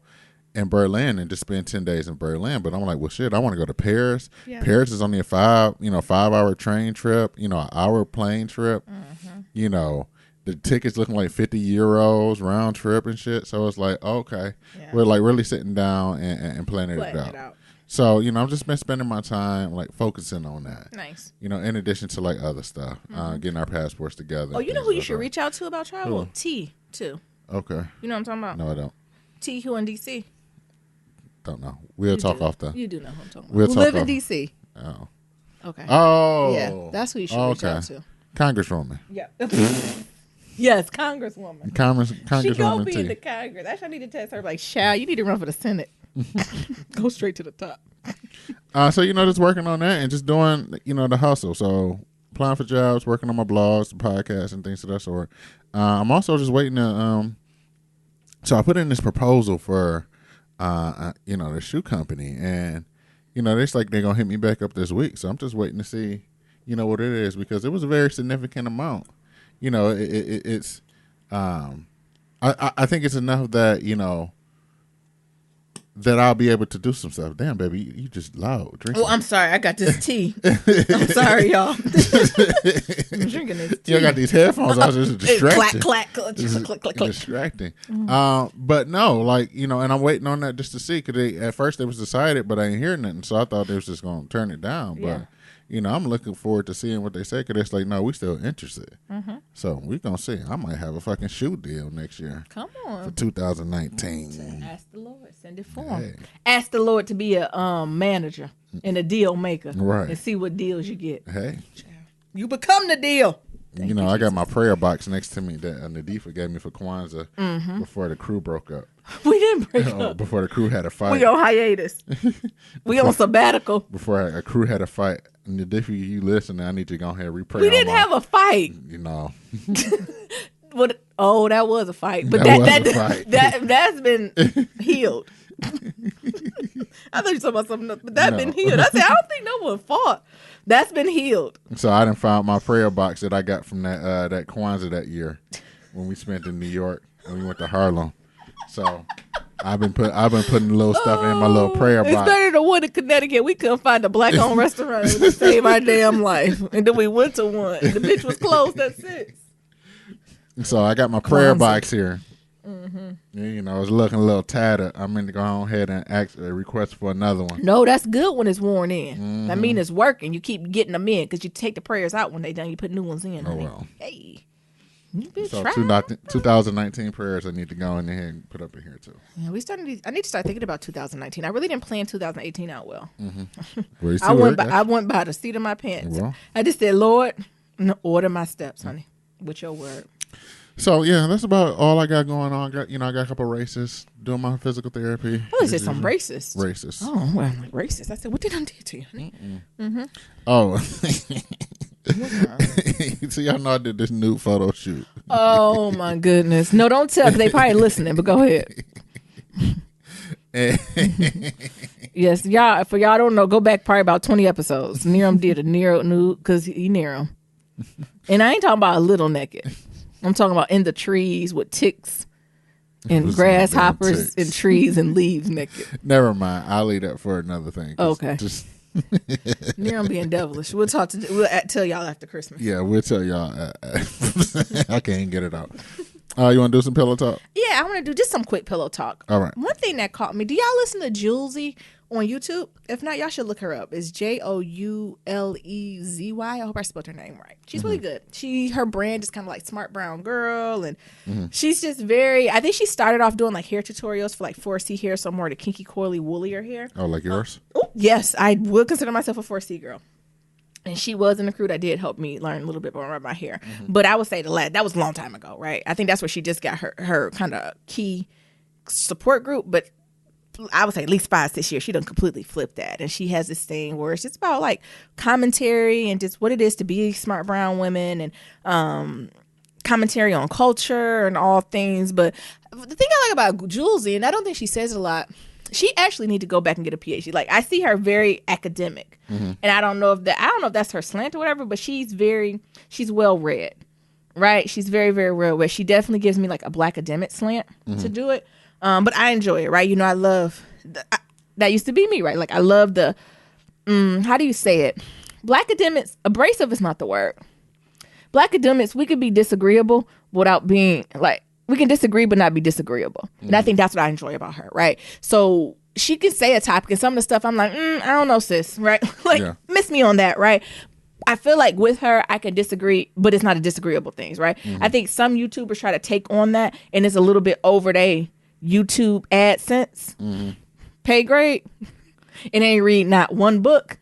S1: in Berlin and just spend 10 days in Berlin. But I'm like, well, shit, I want to go to Paris. Yeah. Paris is only a 5-hour train trip, an hour plane trip. The tickets looking like €50 round trip and shit. So it's okay. Yeah. We're really sitting down and planning it out. So, I've just been spending my time focusing on that.
S2: Nice.
S1: In addition to other stuff, getting our passports together.
S2: Oh, you know who you should reach out to about travel? T, too.
S1: Okay.
S2: You know what I'm talking about?
S1: No, I don't.
S2: T, who in D.C.?
S1: Don't know. We'll talk off the.
S2: You do know who I'm talking about. Who live in D.C.
S1: Oh.
S2: Okay.
S1: Oh.
S2: Yeah, that's who you should reach out to.
S1: Congresswoman.
S2: Yeah. Yes, Congresswoman.
S1: Congresswoman
S2: She gonna be
S1: T.
S2: in the Congress. Actually, I need to text her you need to run for the Senate. Go straight to the top.
S1: So just working on that and just doing the hustle. So applying for jobs, working on my blogs, the podcast, and things of that sort. I'm also just waiting to. So I put in this proposal for, the shoe company, and they're gonna hit me back up this week. So I'm just waiting to see, what it is, because it was a very significant amount. you know, it's I think it's enough that, you know, that I'll be able to do some stuff. Damn, baby, you just loud drinking.
S2: Oh, I'm sorry. I got this tea. I'm sorry, y'all. I'm drinking this tea.
S1: You got these headphones on, so it's distracting.
S2: Clack, clack, click, click.
S1: Distracting. But no, like, you know, and I'm waiting on that just to see, because at first they was decided, but I ain't hearing nothing, so I thought they was just going to turn it down.
S2: Yeah.
S1: But, you know, I'm looking forward to seeing what they say, because it's like, no, we still interested. So we going to see. I might have a fucking shoe deal next year.
S2: Come on.
S1: For 2019.
S2: Ask the Lord. Send it for him. Ask the Lord to be a manager and a deal maker.
S1: Right.
S2: And see what deals you get.
S1: Hey.
S2: You become the deal.
S1: You know, I got my prayer box next to me that Nadifa gave me for Kwanzaa before the crew broke up.
S2: We didn't break up.
S1: Before the crew had a fight.
S2: We on hiatus. We on sabbatical.
S1: Before a crew had a fight. Nadifa, you listen, I need you to go ahead and repray.
S2: We didn't have a fight.
S1: You know.
S2: What? Oh, that was a fight. But that's been healed. I thought you were talking about something else, but that's been healed. I said, I don't think no one fought. That's been healed.
S1: So I done found my prayer box that I got from that Kwanzaa that year when we spent in New York and we went to Harlem. So I've been putting little stuff in my little prayer box.
S2: It's better than one in Connecticut. We couldn't find a black-owned restaurant to save our damn life, and then we went to one. And the bitch was closed at 6.
S1: So I got my prayer box here. You know, it's looking a little tattered. I'm going to go ahead and request for another one.
S2: No, that's good when it's worn in. I mean, it's working. You keep getting them in because you take the prayers out when they done. You put new ones in.
S1: Oh, well.
S2: Hey. You been
S1: so
S2: trying.
S1: 2019 prayers I need to go in here and put up in here, too.
S2: Yeah, I need to start thinking about 2019. I really didn't plan 2018 out well.
S1: Well,
S2: I went by the seat of my pants.
S1: Well.
S2: I just said, Lord, order my steps, honey, with your word.
S1: So, yeah, that's about all I got going on. I got a couple of races, doing my physical therapy.
S2: Oh, is it some racist?
S1: Racist.
S2: Oh, well, I'm like, racist. I said, what did I do to you, honey?
S1: Oh. So, y'all know I did this nude photo shoot.
S2: Oh, my goodness. No, don't tell, because they probably listening, but go ahead. Yes, y'all, for y'all don't know, go back probably about 20 episodes. Niram did a Nero nude, because he Niram. And I ain't talking about a little naked. I'm talking about in the trees with ticks and grasshoppers and trees and leaves naked.
S1: Never mind. I'll leave that for another thing.
S2: Okay. Niram being devilish. We'll tell y'all after Christmas.
S1: Yeah, we'll tell y'all. I can't get it out. You want to do some pillow talk?
S2: Yeah, I want to do just some quick pillow talk.
S1: All right.
S2: One thing that caught me. Do y'all listen to Julesy on YouTube? If not, y'all should look her up. It's Joulezy. I hope I spelled her name right. She's really good. Her brand is kind of like smart brown girl, and she's just I think she started off doing like hair tutorials for like 4C hair, so more the kinky, coily, woollier hair.
S1: Oh, like yours?
S2: Yes, I would consider myself a 4C girl. And she was in the crew that did help me learn a little bit more about my hair. But I would say that was a long time ago, right? I think that's where she just got her kind of key support group. But I would say at least 5-6 years, she done completely flipped that. And she has this thing where it's just about like commentary and just what it is to be smart brown women and commentary on culture and all things. But the thing I like about Julesy, and I don't think she says it a lot, she actually need to go back and get a PhD. Like I see her very academic, and I don't know if that's her slant or whatever. But she's well read, right? She's very, very well read. She definitely gives me like a black academic slant to do it. But I enjoy it, right? You know, I love that used to be me, right? Like I love the how do you say it? Black academics, abrasive is not the word. Black academics, we could be disagreeable without being like. We can disagree, but not be disagreeable. And I think that's what I enjoy about her, right? So she can say a topic and some of the stuff I'm like, I don't know, sis, right? Miss me on that, right? I feel like with her, I can disagree, but it's not a disagreeable thing, right? I think some YouTubers try to take on that, and it's a little bit over their YouTube AdSense pay grade. And they ain't read not one book.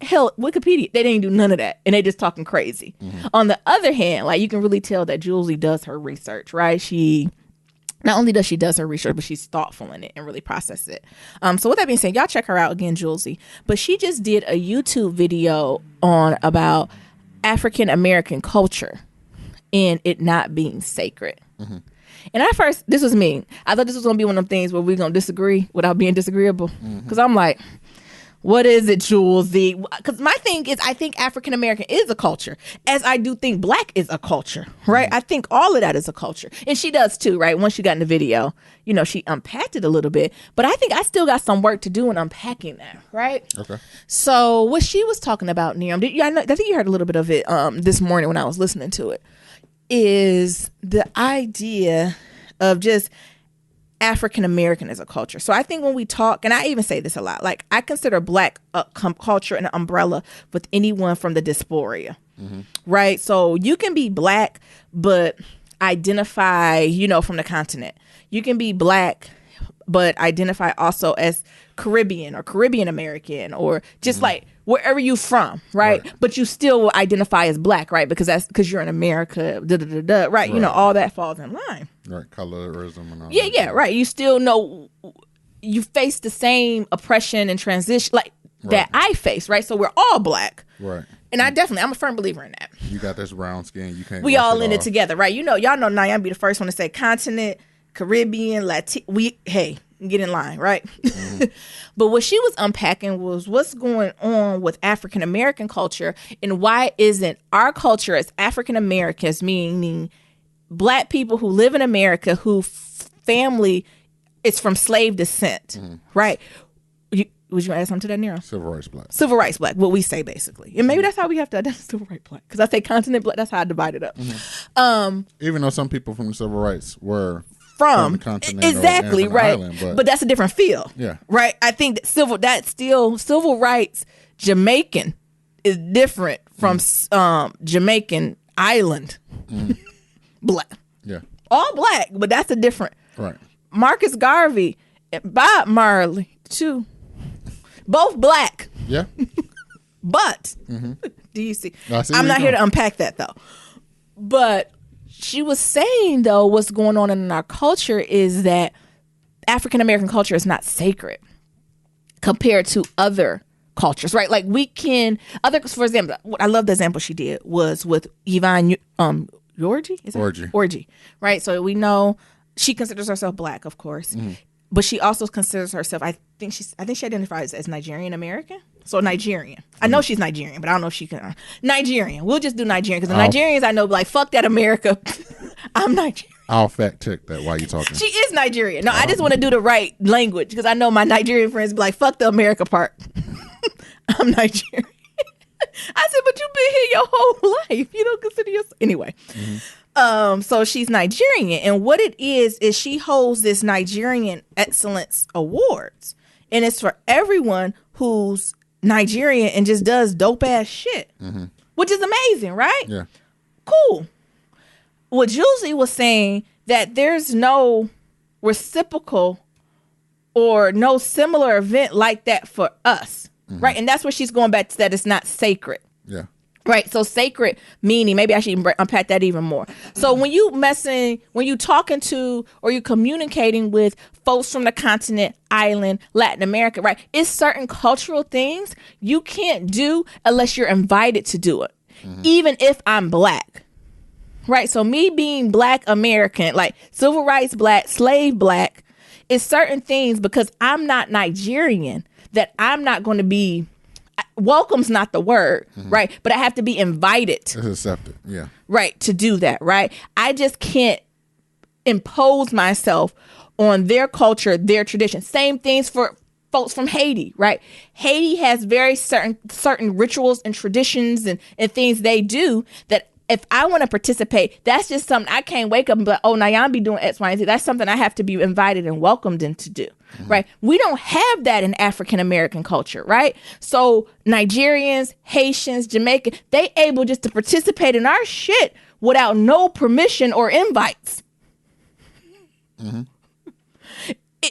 S2: Hell, Wikipedia, they didn't do none of that. And they just talking crazy. On the other hand, like you can really tell that Julesy does her research, right? She not only does she does her research, but she's thoughtful in it and really processes it. So with that being said, y'all check her out again, Julesy. But she just did a YouTube video about African American culture and it not being sacred. And at first, this was me. I thought this was going to be one of them things where we're going to disagree without being disagreeable. Because I'm like, What is it, Jules? Because my thing is, I think African American is a culture, as I do think Black is a culture, right? I think all of that is a culture, and she does too, right? Once you got in the video, she unpacked it a little bit, but I think I still got some work to do in unpacking that, right?
S1: Okay.
S2: So what she was talking about, Niambi, I think you heard a little bit of it this morning when I was listening to it, is the idea of just African American as a culture. So I think when we talk, and I even say this a lot, like I consider Black culture an umbrella with anyone from the diaspora, right? So you can be Black, but identify, from the continent. You can be Black, but identify also as Caribbean or Caribbean American or just like wherever you from, right? But you still will identify as Black, right? Because you're in America, right? All that falls in line.
S1: Right, colorism and all
S2: Yeah,
S1: that.
S2: yeah, right. You still know you face the same oppression and transition that I face, right? So we're all Black.
S1: Right.
S2: And I'm a firm believer in that.
S1: You got this brown skin, you can't.
S2: We all in it together, right? Y'all know Niambi the first one to say continent, Caribbean, Latin. Get in line, right? But what she was unpacking was what's going on with African American culture and why isn't our culture as African Americans, meaning Black people who live in America, who family is from slave descent, right? Was you add something to that, Nero?
S1: Civil rights Black.
S2: Civil rights Black, what we say basically. And maybe that's how we have to identify civil rights Black. Because I say continent Black, that's how I divide it up.
S1: Even though some people from the civil rights were
S2: from
S1: the continent
S2: exactly,
S1: or
S2: right.
S1: Island,
S2: but that's a different feel.
S1: Yeah.
S2: Right? I think that civil rights Jamaican is different from Jamaican Island. Black.
S1: Yeah.
S2: All Black, but that's a different.
S1: Right.
S2: Marcus Garvey and Bob Marley, too. Both Black.
S1: Yeah.
S2: But, do you see?
S1: I'm
S2: not here to unpack that, though. But she was saying, though, what's going on in our culture is that African American culture is not sacred compared to other cultures, right? Like for example, I love the example she did was with Yvonne Orji, right? So we know she considers herself Black, of course, but she also considers herself, I think she identifies as Nigerian American. So Nigerian. I know she's Nigerian, but I don't know if she can. Nigerian. We'll just do Nigerian because the Nigerians I know like, fuck that America. I'm Nigerian.
S1: I'll fact check that while you're talking.
S2: She is Nigerian. No, I just want to do the right language because I know my Nigerian friends be like, fuck the America part. I'm Nigerian. I said, but you've been here your whole life. You don't consider yourself. Anyway. So she's Nigerian. And what it is she holds this Nigerian Excellence Awards. And it's for everyone who's Nigerian and just does dope ass shit. Which is amazing, right?
S1: Yeah.
S2: Cool. What Julesy was saying that there's no reciprocal or no similar event like that for us. Right. And that's where she's going back to that it's not sacred.
S1: Yeah.
S2: Right. So sacred meaning, maybe I should unpack that even more. So when you talking to or you communicating with folks from the continent, island, Latin America, right? It's certain cultural things you can't do unless you're invited to do it. Even if I'm Black. Right. So me being Black American, like civil rights Black, slave Black, is certain things because I'm not Nigerian that I'm not going to be. Welcome's not the word, right? But I have to be invited.
S1: It's accepted, yeah.
S2: Right, to do that, right? I just can't impose myself on their culture, their tradition. Same things for folks from Haiti, right? Haiti has very certain rituals and traditions and things they do that if I want to participate, that's just something I can't wake up and be like, oh, Niambi doing X, Y, and Z. That's something I have to be invited and welcomed in to do, right? We don't have that in African American culture, right? So Nigerians, Haitians, Jamaican, they able just to participate in our shit without no permission or invites.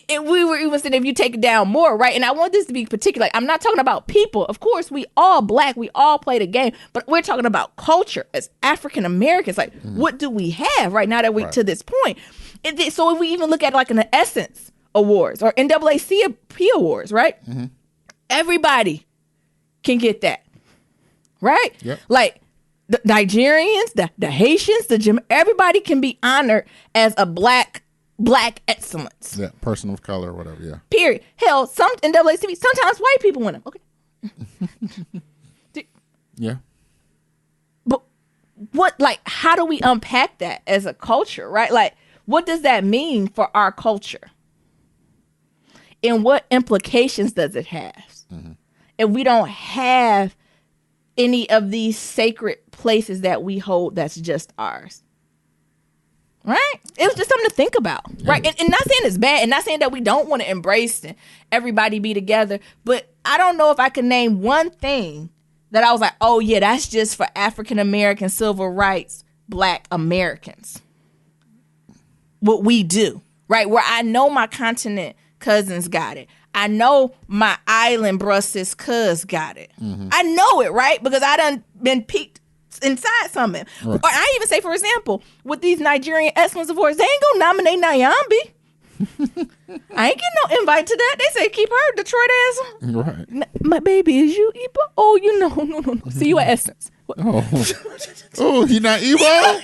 S2: And we were even saying if you take it down more, right? And I want this to be particular. Like, I'm not talking about people. Of course, we all Black. We all play the game. But we're talking about culture as African Americans. Like, what do we have right now that we're to this point? So if we even look at like an Essence Awards or NAACP Awards, right? Everybody can get that, right?
S1: Yep.
S2: Like the Nigerians, the Haitians, everybody can be honored as a Black excellence.
S1: Yeah, person of color or whatever, yeah.
S2: Period. Hell, some NAACP, sometimes white people win them. Okay,
S1: Yeah.
S2: But what, like, how do we unpack that as a culture, right? Like, what does that mean for our culture? And what implications does it have? Mm-hmm. If we don't have any of these sacred places that we hold that's just ours. Right? It was just something to think about. Right? And not saying it's bad, and not saying that we don't want to embrace and everybody be together, but I don't know if I can name one thing that I was like, oh yeah, that's just for African American civil rights, Black Americans. What we do. Right? Where I know my continent cousins got it. I know my island bruh cuz got it. Mm-hmm. I know it, right? Because I done been peeked inside something. Right. Or I even say, for example, with these Nigerian Excellence Awards, they ain't gonna nominate Niambi. I ain't getting no invite to that. They say keep her Detroit ass.
S1: Right.
S2: My baby, is you Igbo? Oh, you know, no. See you at Essence.
S1: Oh, oh, he not Igbo?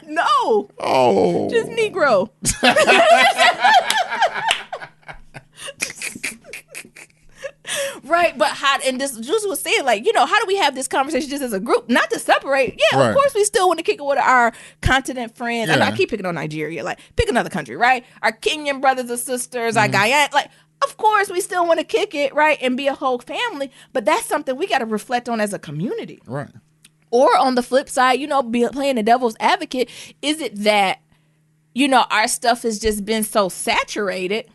S2: No.
S1: Oh,
S2: just Negro. Right, but how, and this Juice was saying, like, you know, how do we have this conversation just as a group, not to separate? Yeah, right. Of course we still want to kick it with our continent friends. Yeah. And I keep picking on Nigeria, like, pick another country, right? Our Kenyan brothers and sisters, our Guyana, like, of course we still want to kick it, right, and be a whole family, but that's something we got to reflect on as a community.
S1: Right.
S2: Or on the flip side, you know, playing the devil's advocate, is it that, you know, our stuff has just been so saturated,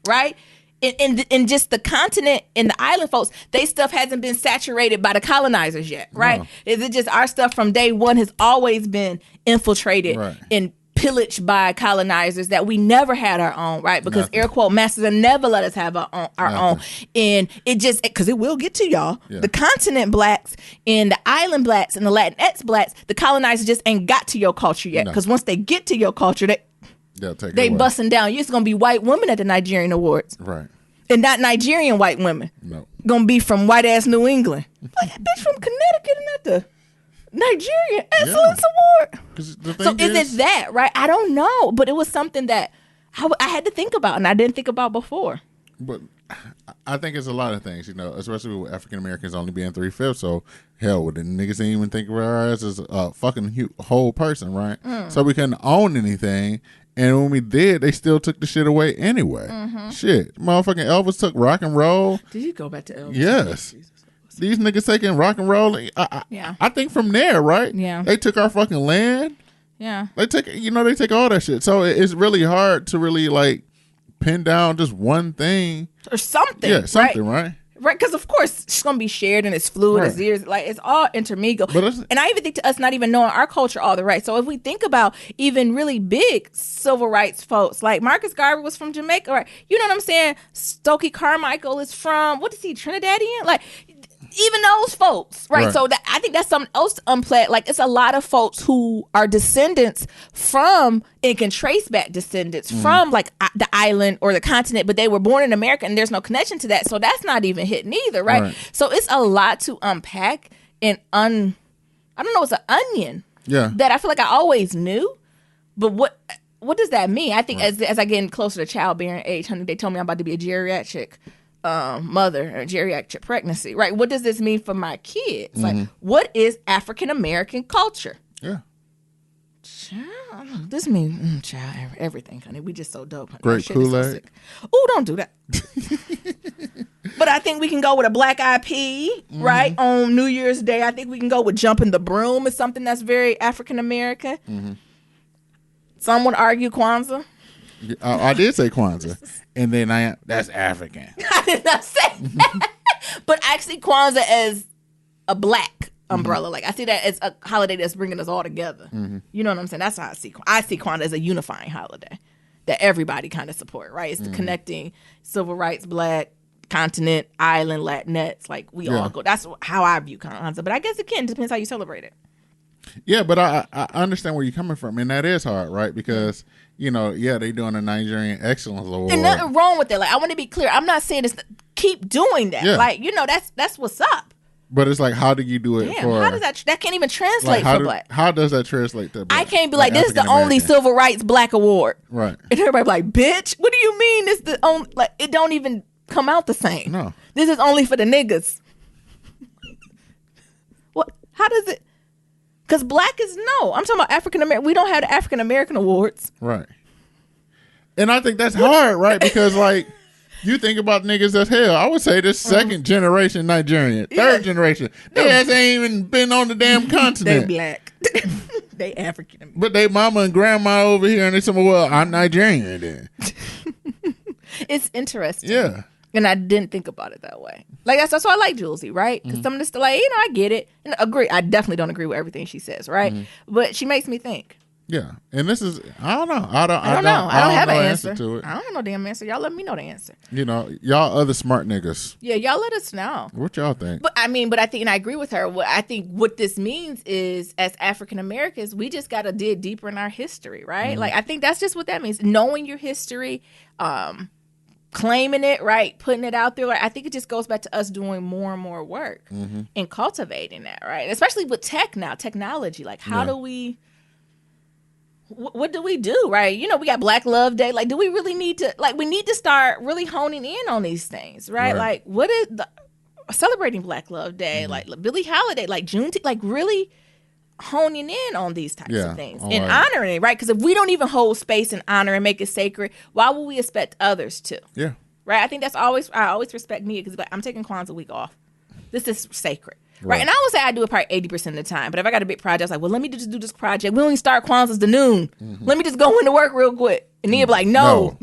S2: right? In just the continent and the island folks, they stuff hasn't been saturated by the colonizers yet, right? No. Is it just our stuff from day one has always been infiltrated and pillaged by colonizers that we never had our own, right? Because Nothing. Air quote masters have never let us have our own. And it just, because it will get to y'all, the continent Blacks and the island Blacks and the Latinx Blacks, the colonizers just ain't got to your culture yet. Because once they get to your culture, they busting down. It's going to be white women at the Nigerian Awards.
S1: Right.
S2: And not Nigerian white women.
S1: No.
S2: Going to be from white-ass New England. Like, that bitch from Connecticut and at the Nigerian Excellence Award. So is it that, right? I don't know. But it was something that I had to think about, and I didn't think about before.
S1: But I think it's a lot of things, you know, especially with African Americans only being 3/5. So, hell, the niggas ain't even think of our ass as a fucking whole person, right? So we couldn't own anything. And when we did, they still took the shit away anyway. Mm-hmm. Shit. Motherfucking Elvis took rock and roll.
S2: Did you go back to Elvis?
S1: Yes. These niggas taking rock and roll. I think from there, right?
S2: Yeah.
S1: They took our fucking land.
S2: Yeah.
S1: They take all that shit. So it's really hard to really, like, pin down just one thing.
S2: Or something.
S1: Yeah, something, right?
S2: Right, because of course it's going to be shared and it's fluid, it's years, like it's all intermingled. And I even think to us not even knowing our culture all the right. So if we think about even really big civil rights folks, like Marcus Garvey was from Jamaica, right? You know what I'm saying? Stokely Carmichael is from, what is he, Trinidadian? Like, even those folks, right? So I think that's something else to unplug. Like, it's a lot of folks who are descendants from and can trace back descendants from like the island or the continent, but they were born in America and there's no connection to that. So that's not even hitting either, right? So it's a lot to unpack and I don't know, it's an onion.
S1: Yeah.
S2: That I feel like I always knew, but what does that mean? I think as I get closer to childbearing age, honey, they told me I'm about to be a geriatric mother or geriatric pregnancy, right? What does this mean for my kids? Like, what is African American culture?
S1: Yeah.
S2: Child, this means child, everything, honey. We just so dope, honey.
S1: Great Kool-Aid.
S2: Oh, don't do that. But I think we can go with a black eyed pea, right? On New Year's Day. I think we can go with jumping the broom is something that's very African American. Some would argue Kwanzaa.
S1: I did say Kwanzaa. And then that's African.
S2: I did not say that. But actually Kwanzaa as a black umbrella. Like, I see that as a holiday that's bringing us all together. You know what I'm saying? That's how I see Kwanzaa as a unifying holiday that everybody kind of support, right? It's the connecting civil rights, black, continent, island, Latinx. Like, we all go. That's how I view Kwanzaa. But I guess, again, it depends how you celebrate it.
S1: Yeah, but I understand where you're coming from, and that is hard, right? Because, you know, they doing a Nigerian Excellence Award.
S2: And nothing wrong with it. Like, I want to be clear. I'm not saying keep doing that. Yeah. Like, you know, that's what's up.
S1: But it's like, how do you do it for...
S2: how does that can't even translate for black.
S1: How does that translate to black?
S2: I can't be like this is the only civil rights black award.
S1: Right.
S2: And everybody be like, bitch, what do you mean this the only... Like, it don't even come out the same.
S1: No.
S2: This is only for the niggas. How does it? Because black is no. I'm talking about African American. We don't have the African American awards.
S1: Right. And I think that's hard, right? Because, like, you think about niggas as hell. I would say this second generation Nigerian, third generation. They ass ain't even been on the damn continent.
S2: They black. They African American.
S1: But they mama and grandma over here, and they say, well, I'm Nigerian then.
S2: It's interesting.
S1: Yeah.
S2: And I didn't think about it that way. Like, that's why I like Julesy, right? Because some of this, like, I get it. And agree. I definitely don't agree with everything she says, right? But she makes me think.
S1: Yeah. And this is, I don't know. I don't
S2: know. I don't have
S1: know
S2: an answer
S1: to it.
S2: I don't have no damn answer. Y'all let me know the answer.
S1: You know, y'all other smart niggas.
S2: Yeah, y'all let us know.
S1: What y'all think?
S2: But I think, and I agree with her. I think what this means is, as African Americans, we just got to dig deeper in our history, right? Like, I think that's just what that means. Knowing your history, claiming it, right? Putting it out there. Like, I think it just goes back to us doing more and more work and cultivating that, right? Especially with technology. Like, how do we... What do we do, right? You know, we got Black Love Day. Like, do we really need to, like, we need to start really honing in on these things, right? Like, what is celebrating Black Love Day, like Billie Holiday, like Juneteenth, like really honing in on these types of things and honoring it, right? Because if we don't even hold space and honor and make it sacred, why would we expect others to?
S1: Yeah.
S2: Right? I think I always respect Nia because I'm taking Kwanzaa week off. This is sacred. Right. And I would say I do it probably 80% of the time. But if I got a big project, I was like, well, let me just do this project. We only start Kwanzaa's to noon. Let me just go into work real quick. And Nia be like, no.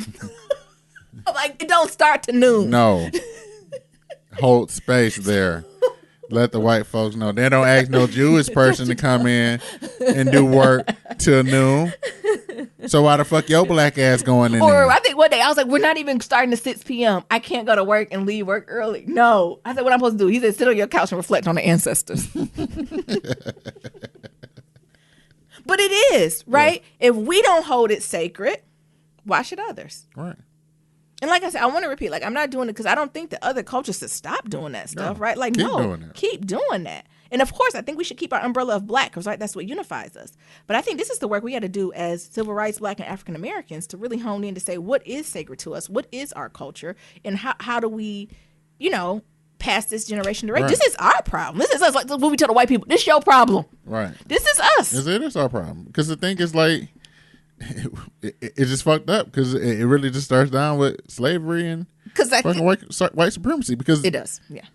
S2: I'm like, it don't start to noon.
S1: No. Hold space there. Let the white folks know. They don't ask no Jewish person to come in and do work till noon. So why the fuck your black ass going in there?
S2: Or I think one day I was like, we're not even starting at 6 p.m. I can't go to work and leave work early. No. I said, what I'm supposed to do? He said, sit on your couch and reflect on the ancestors. But it is, right? Yeah. If we don't hold it sacred, why should others?
S1: Right.
S2: And like I said, I want to repeat, like, I'm not doing it because I don't think the other cultures should stop doing that stuff, right? Like, keep doing that. And of course, I think we should keep our umbrella of black because, right, that's what unifies us. But I think this is the work we got to do as civil rights, black and African Americans to really hone in to say what is sacred to us, what is our culture, and how do we, you know, pass this generation to right. This is our problem. This is us. Like when we tell the white people, this is your problem.
S1: Right.
S2: This is us.
S1: It is our problem. Because the thing is, like, it just fucked up because it really just starts down with slavery and fucking white supremacy. Because
S2: it does, yeah.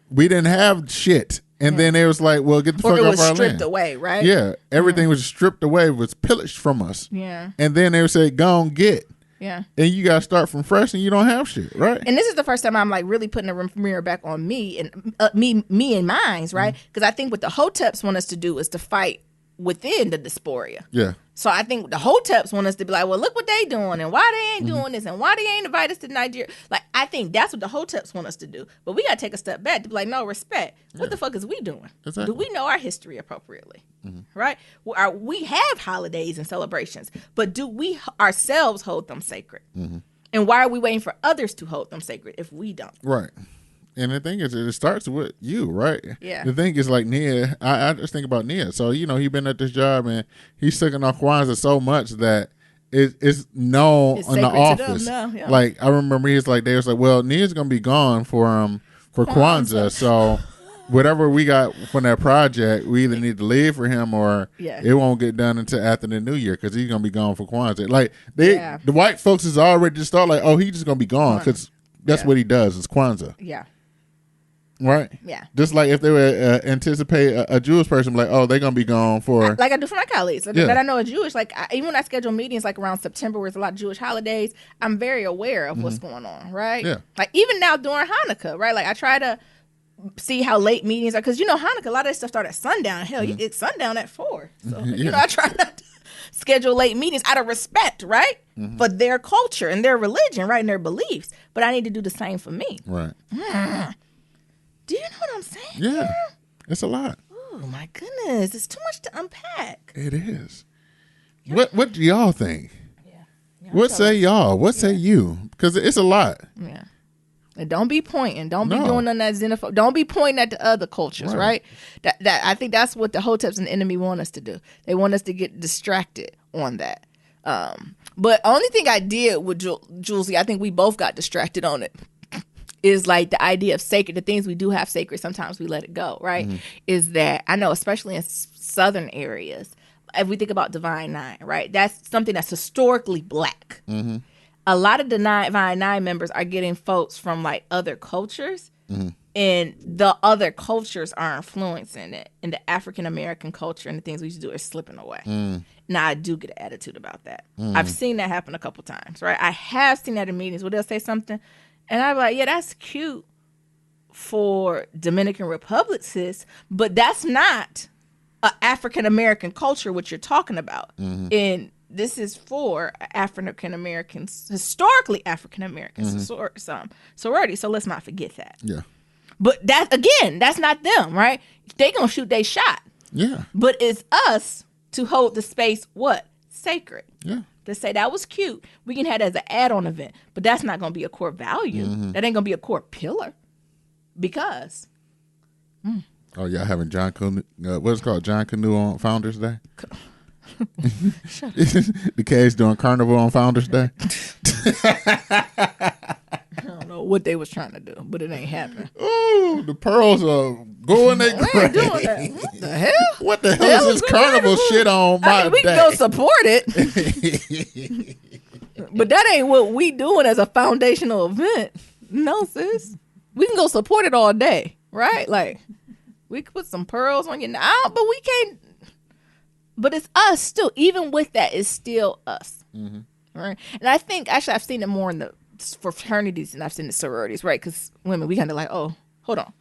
S1: We didn't have shit. And then it was like, well, get the fuck off our land. Or it was
S2: stripped away, right?
S1: Yeah. Everything was stripped away, was pillaged from us.
S2: Yeah.
S1: And then they would say, go on, get.
S2: Yeah.
S1: And you got to start from fresh and you don't have shit, right?
S2: And this is the first time I'm like really putting the mirror back on me and me and mines, right? Because I think what the Hoteps want us to do is to fight within the dysphoria.
S1: Yeah.
S2: So I think the Hoteps want us to be like, well, look what they doing and why they ain't doing this and why they ain't invite us to Nigeria. Like, I think that's what the Hoteps want us to do. But we got to take a step back to be like, no, respect. What the fuck is we doing?
S1: Exactly.
S2: Do we know our history appropriately? Right? We have holidays and celebrations, but do we ourselves hold them sacred? And why are we waiting for others to hold them sacred if we don't?
S1: Right. And the thing is, it starts with you, right?
S2: Yeah.
S1: The thing is, like, Nia, I just think about Nia. So, you know, he been at this job and he's sucking on Kwanzaa so much that it's known in the office. Now, yeah. Like, I remember he was like, they was like, well, Nia's going to be gone for Kwanzaa. So whatever we got from that project, we either need to leave for him or it won't get done until after the new year because he's going to be gone for Kwanzaa. Like, the white folks is already just thought like, oh, he's just going to be gone because that's what he does is Kwanzaa.
S2: Yeah.
S1: Right?
S2: Yeah.
S1: Just like if they were anticipate a Jewish person, like, oh, they're going to be gone for...
S2: Like I do for my colleagues that I know are Jewish. Like, even when I schedule meetings like around September where there's a lot of Jewish holidays, I'm very aware of what's going on, right?
S1: Yeah.
S2: Like, even now during Hanukkah, right? Like, I try to see how late meetings are. Because, you know, Hanukkah, a lot of that stuff starts at sundown. Hell, it's sundown at 4. So, you know, I try not to schedule late meetings out of respect, right? For their culture and their religion, right? And their beliefs. But I need to do the same for me.
S1: Right.
S2: Do you know what I'm saying?
S1: Yeah. It's a lot.
S2: Oh, my goodness. It's too much to unpack.
S1: It is. What do y'all think?
S2: Yeah.
S1: What say y'all? What say you? Because it's a lot.
S2: Yeah. And don't be pointing. Don't be doing none of that xenophobe. Don't be pointing at the other cultures, right? That I think that's what the Hoteps and the enemy want us to do. They want us to get distracted on that. But only thing I did with Julesy, I think we both got distracted on it, is like the idea of sacred. The things we do have sacred, sometimes we let it go, right? Is that I know, especially in southern areas, if we think about Divine Nine, right? That's something that's historically black. A lot of the Divine Nine members are getting folks from like other cultures, and the other cultures are influencing it, and the African American culture and the things we used to do are slipping away. Now I do get an attitude about that. I've seen that happen a couple times, right? I have seen that in meetings where they'll say something, and I'm like, yeah, that's cute for Dominican Republic, sis, but that's not a African American culture what you're talking about. And this is for African Americans, historically African Americans, sorority. So let's not forget that.
S1: Yeah.
S2: But that, again, that's not them, right? They gonna shoot their shot.
S1: Yeah.
S2: But it's us to hold the space, what? Sacred.
S1: Yeah.
S2: To say that was cute. We can have it as an add-on event, but that's not gonna be a core value. That ain't gonna be a core pillar. Because.
S1: Oh, y'all having John Canoe, what's it called? John Canoe on Founders Day? The K's doing carnival on Founders Day?
S2: I don't know what they was trying to do, but it ain't happening.
S1: Ooh, the pearls are going their grave.
S2: Doing that. What the hell?
S1: What the hell is this carnival shit on my
S2: we
S1: day?
S2: can go support it. But that ain't what we doing as a foundational event. No, sis. We can go support it all day, right? Like, we could put some pearls on your now, but we can't. But it's us still. Even with that, it's still us. Right? And I think, actually, I've seen it more in the fraternities than I've seen the sororities, right? Because women, we kind of like, oh, hold up.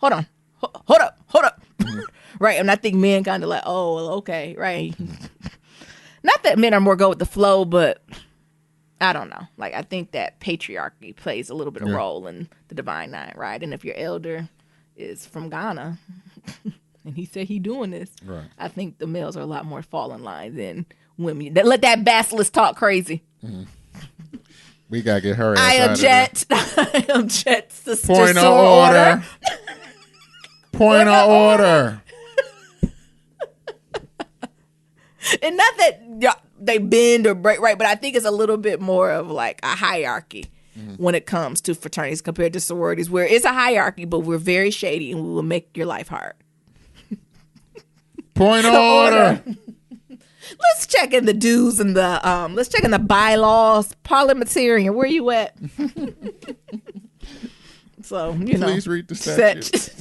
S2: Right? And I think men kind of like, oh, well, okay, right? Not that men are more go with the flow, but I don't know. Like, I think that patriarchy plays a little bit of role in the Divine Nine, right? And if your elder is from Ghana and he said he doing this, right, I think the males are a lot more fall in line than women. Let that basilisk talk crazy.
S1: We gotta get her.
S2: I object. I object.
S1: Point of order. Point of order.
S2: And not that they bend or break, right? But I think it's a little bit more of like a hierarchy when it comes to fraternities compared to sororities, where it's a hierarchy, but we're very shady and we will make your life hard.
S1: Point of order.
S2: Let's check in the dues and the let's check in the bylaws. Parliamentarian, where you at? So,
S1: please read the statute.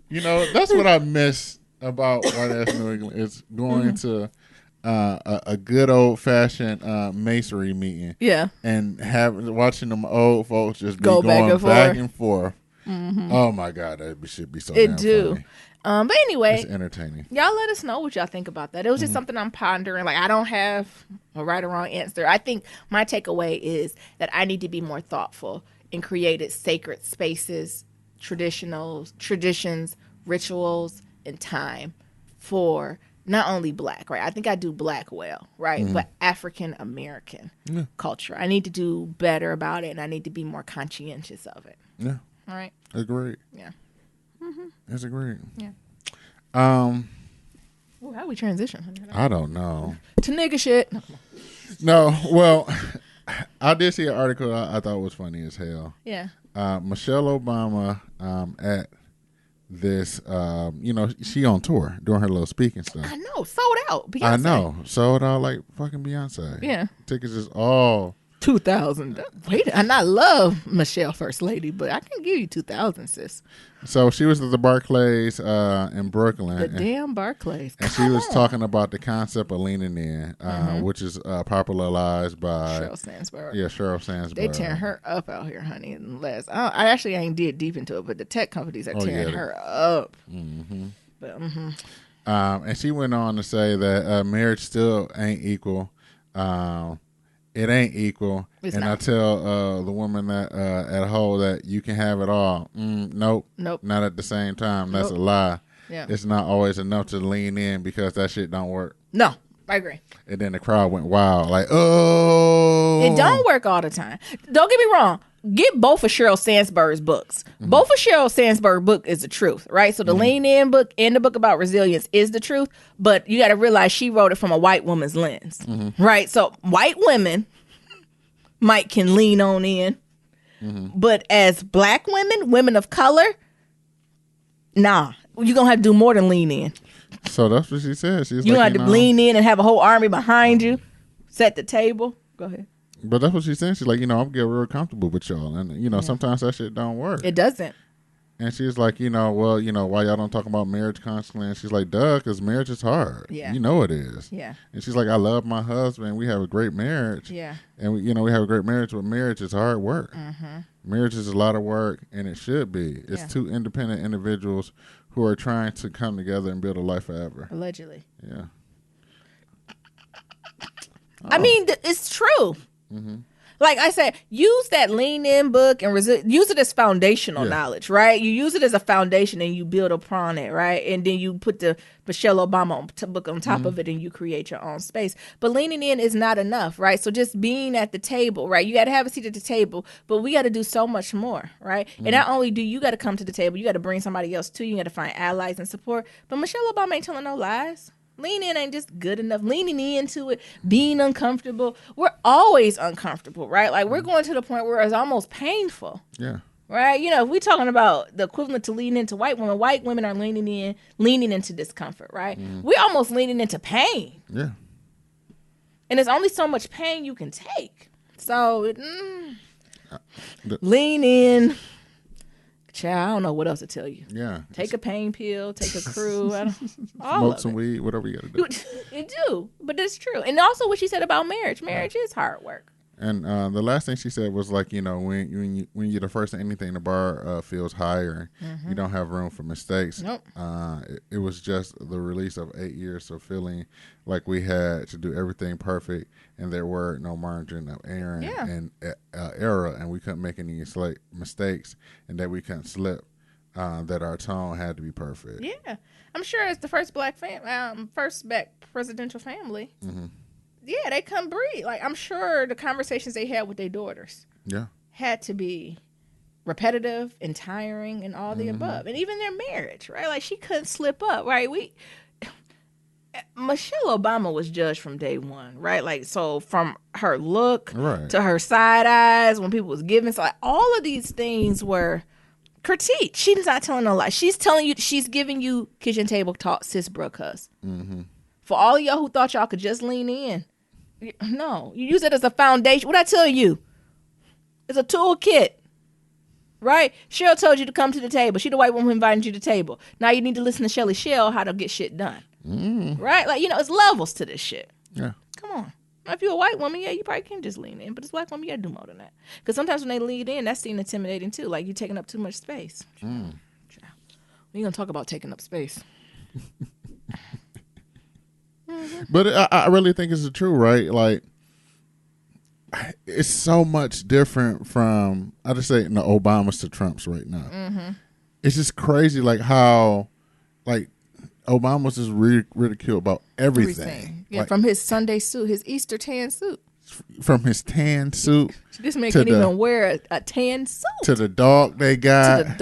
S1: That's what I miss about White Ass New England. It's going to a good old fashioned masonry meeting. Yeah. And watching them old folks just be going back and forth. Oh my God, that should be so damn funny.
S2: But anyway,
S1: it's entertaining.
S2: Y'all let us know what y'all think about that. It was just something I'm pondering. Like, I don't have a right or wrong answer. I think my takeaway is that I need to be more thoughtful and create sacred spaces, traditions, rituals, and time for not only Black, right? I think I do Black well, right? But African American culture. I need to do better about it, and I need to be more conscientious of it.
S1: Yeah.
S2: All right.
S1: Agreed.
S2: Yeah.
S1: That's agreed.
S2: Yeah. How we transition?
S1: I don't know.
S2: To nigga shit.
S1: No, well, I did see an article I thought was funny as hell.
S2: Yeah.
S1: Michelle Obama at this, she on tour doing her little speaking stuff.
S2: I know, sold out. Beyonce.
S1: I know, sold out like fucking Beyonce.
S2: Yeah.
S1: Tickets is all
S2: 2,000. Wait, and I love Michelle First Lady, but I can give you 2,000, sis.
S1: So she was at the Barclays in Brooklyn.
S2: The damn Barclays.
S1: And she was talking about the concept of leaning in, which is popularized by
S2: Sheryl Sandberg.
S1: Yeah, Sheryl Sandberg.
S2: They tearing her up out here, honey. I actually ain't dig deep into it, but the tech companies are tearing her up. But,
S1: and she went on to say that marriage still ain't equal. It ain't equal.
S2: It's
S1: and
S2: not.
S1: I tell the woman that at Whole that you can have it all. Nope. Not at the same time. That's a lie.
S2: Yeah.
S1: It's not always enough to lean in because that shit don't work.
S2: No, I agree.
S1: And then the crowd went wild. Like, oh.
S2: It don't work all the time. Don't get me wrong. Get both of Sheryl Sandberg's books. Both of Sheryl Sandberg's book is the truth, right? So the Lean In book and the book about resilience is the truth, but you got to realize she wrote it from a white woman's lens, right? So white women can lean on in, But as black women of color, nah, you're going to have to do more than lean in.
S1: So that's what she said. She's
S2: You
S1: like,
S2: have to lean in and have a whole army behind you, set the table. Go ahead.
S1: But that's what she's saying. She's like, I'm getting real comfortable with y'all. And, sometimes that shit don't work.
S2: It doesn't.
S1: And she's like, why y'all don't talk about marriage constantly? And she's like, duh, because marriage is hard.
S2: Yeah.
S1: You know it is.
S2: Yeah.
S1: And she's like, I love my husband. We have a great marriage.
S2: Yeah.
S1: And, we have a great marriage, but marriage is hard work.
S2: Mm-hmm.
S1: Marriage is a lot of work, and it should be. It's two independent individuals who are trying to come together and build a life forever.
S2: Allegedly.
S1: Yeah.
S2: I mean, it's true.
S1: Mm-hmm.
S2: Like I said, use that lean in book and use it as foundational knowledge, right? You use it as a foundation and you build upon it, right? And then you put the Michelle Obama book on top of it and you create your own space. But leaning in is not enough, right? So just being at the table, right? You got to have a seat at the table, but we got to do so much more, right? And not only do you got to come to the table, you got to bring somebody else too. You got to find allies and support. But Michelle Obama ain't telling no lies. Lean in ain't just good enough. Leaning into it, being uncomfortable. We're always uncomfortable, right? Like we're going to the point where it's almost painful.
S1: Yeah.
S2: Right? If we're talking about the equivalent to leaning into white women are leaning into discomfort, right? We're almost leaning into pain.
S1: Yeah.
S2: And there's only so much pain you can take. So lean in. Child, I don't know what else to tell you.
S1: Yeah.
S2: Take a pain pill, take a crew.
S1: Smoke some weed, whatever you got to do.
S2: You do, but it's true. And also what she said about marriage. Marriage is hard work.
S1: And the last thing she said was like, when you're the first in anything, the bar feels higher. You don't have room for mistakes.
S2: Nope.
S1: It was just the release of 8 years of feeling like we had to do everything perfect, and there were no margin of error and error, and we couldn't make any mistakes, and that we couldn't slip. That our tone had to be perfect.
S2: Yeah, I'm sure it's the first black presidential family.
S1: Mm-hmm.
S2: Yeah, they come breed. Like, I'm sure the conversations they had with their daughters had to be repetitive and tiring and all the above. And even their marriage, right? Like, she couldn't slip up, right? Michelle Obama was judged from day one, right? Like, so from her look to her side eyes when people was giving. So, like, all of these things were critiqued. She's not telling no lie. She's telling you, she's giving you kitchen table talk, sis, bruh, cuss.
S1: Mm-hmm.
S2: For all of y'all who thought y'all could just lean in. No, you use it as a foundation. What I tell you, it's a toolkit, right? Cheryl told you to come to the table. She the white woman who invited you to the table. Now you need to listen to Shelly Shell how to get shit done, right? Like, it's levels to this shit.
S1: Yeah.
S2: Come on. Now, if you're a white woman, you probably can just lean in. But as a black woman, you got to do more than that. Because sometimes when they lean in, that's seen intimidating too. Like, you're taking up too much space. We're going to talk about taking up space.
S1: But I really think it's true, right? Like, it's so much different from, I just say, the Obamas to Trumps right now. Mm-hmm. It's just crazy, like, how, like, Obama's just ridiculed about everything.
S2: Yeah,
S1: like,
S2: from his Sunday suit, his Easter tan suit.
S1: From his tan suit.
S2: This man can't even wear a tan suit.
S1: To the dog they got.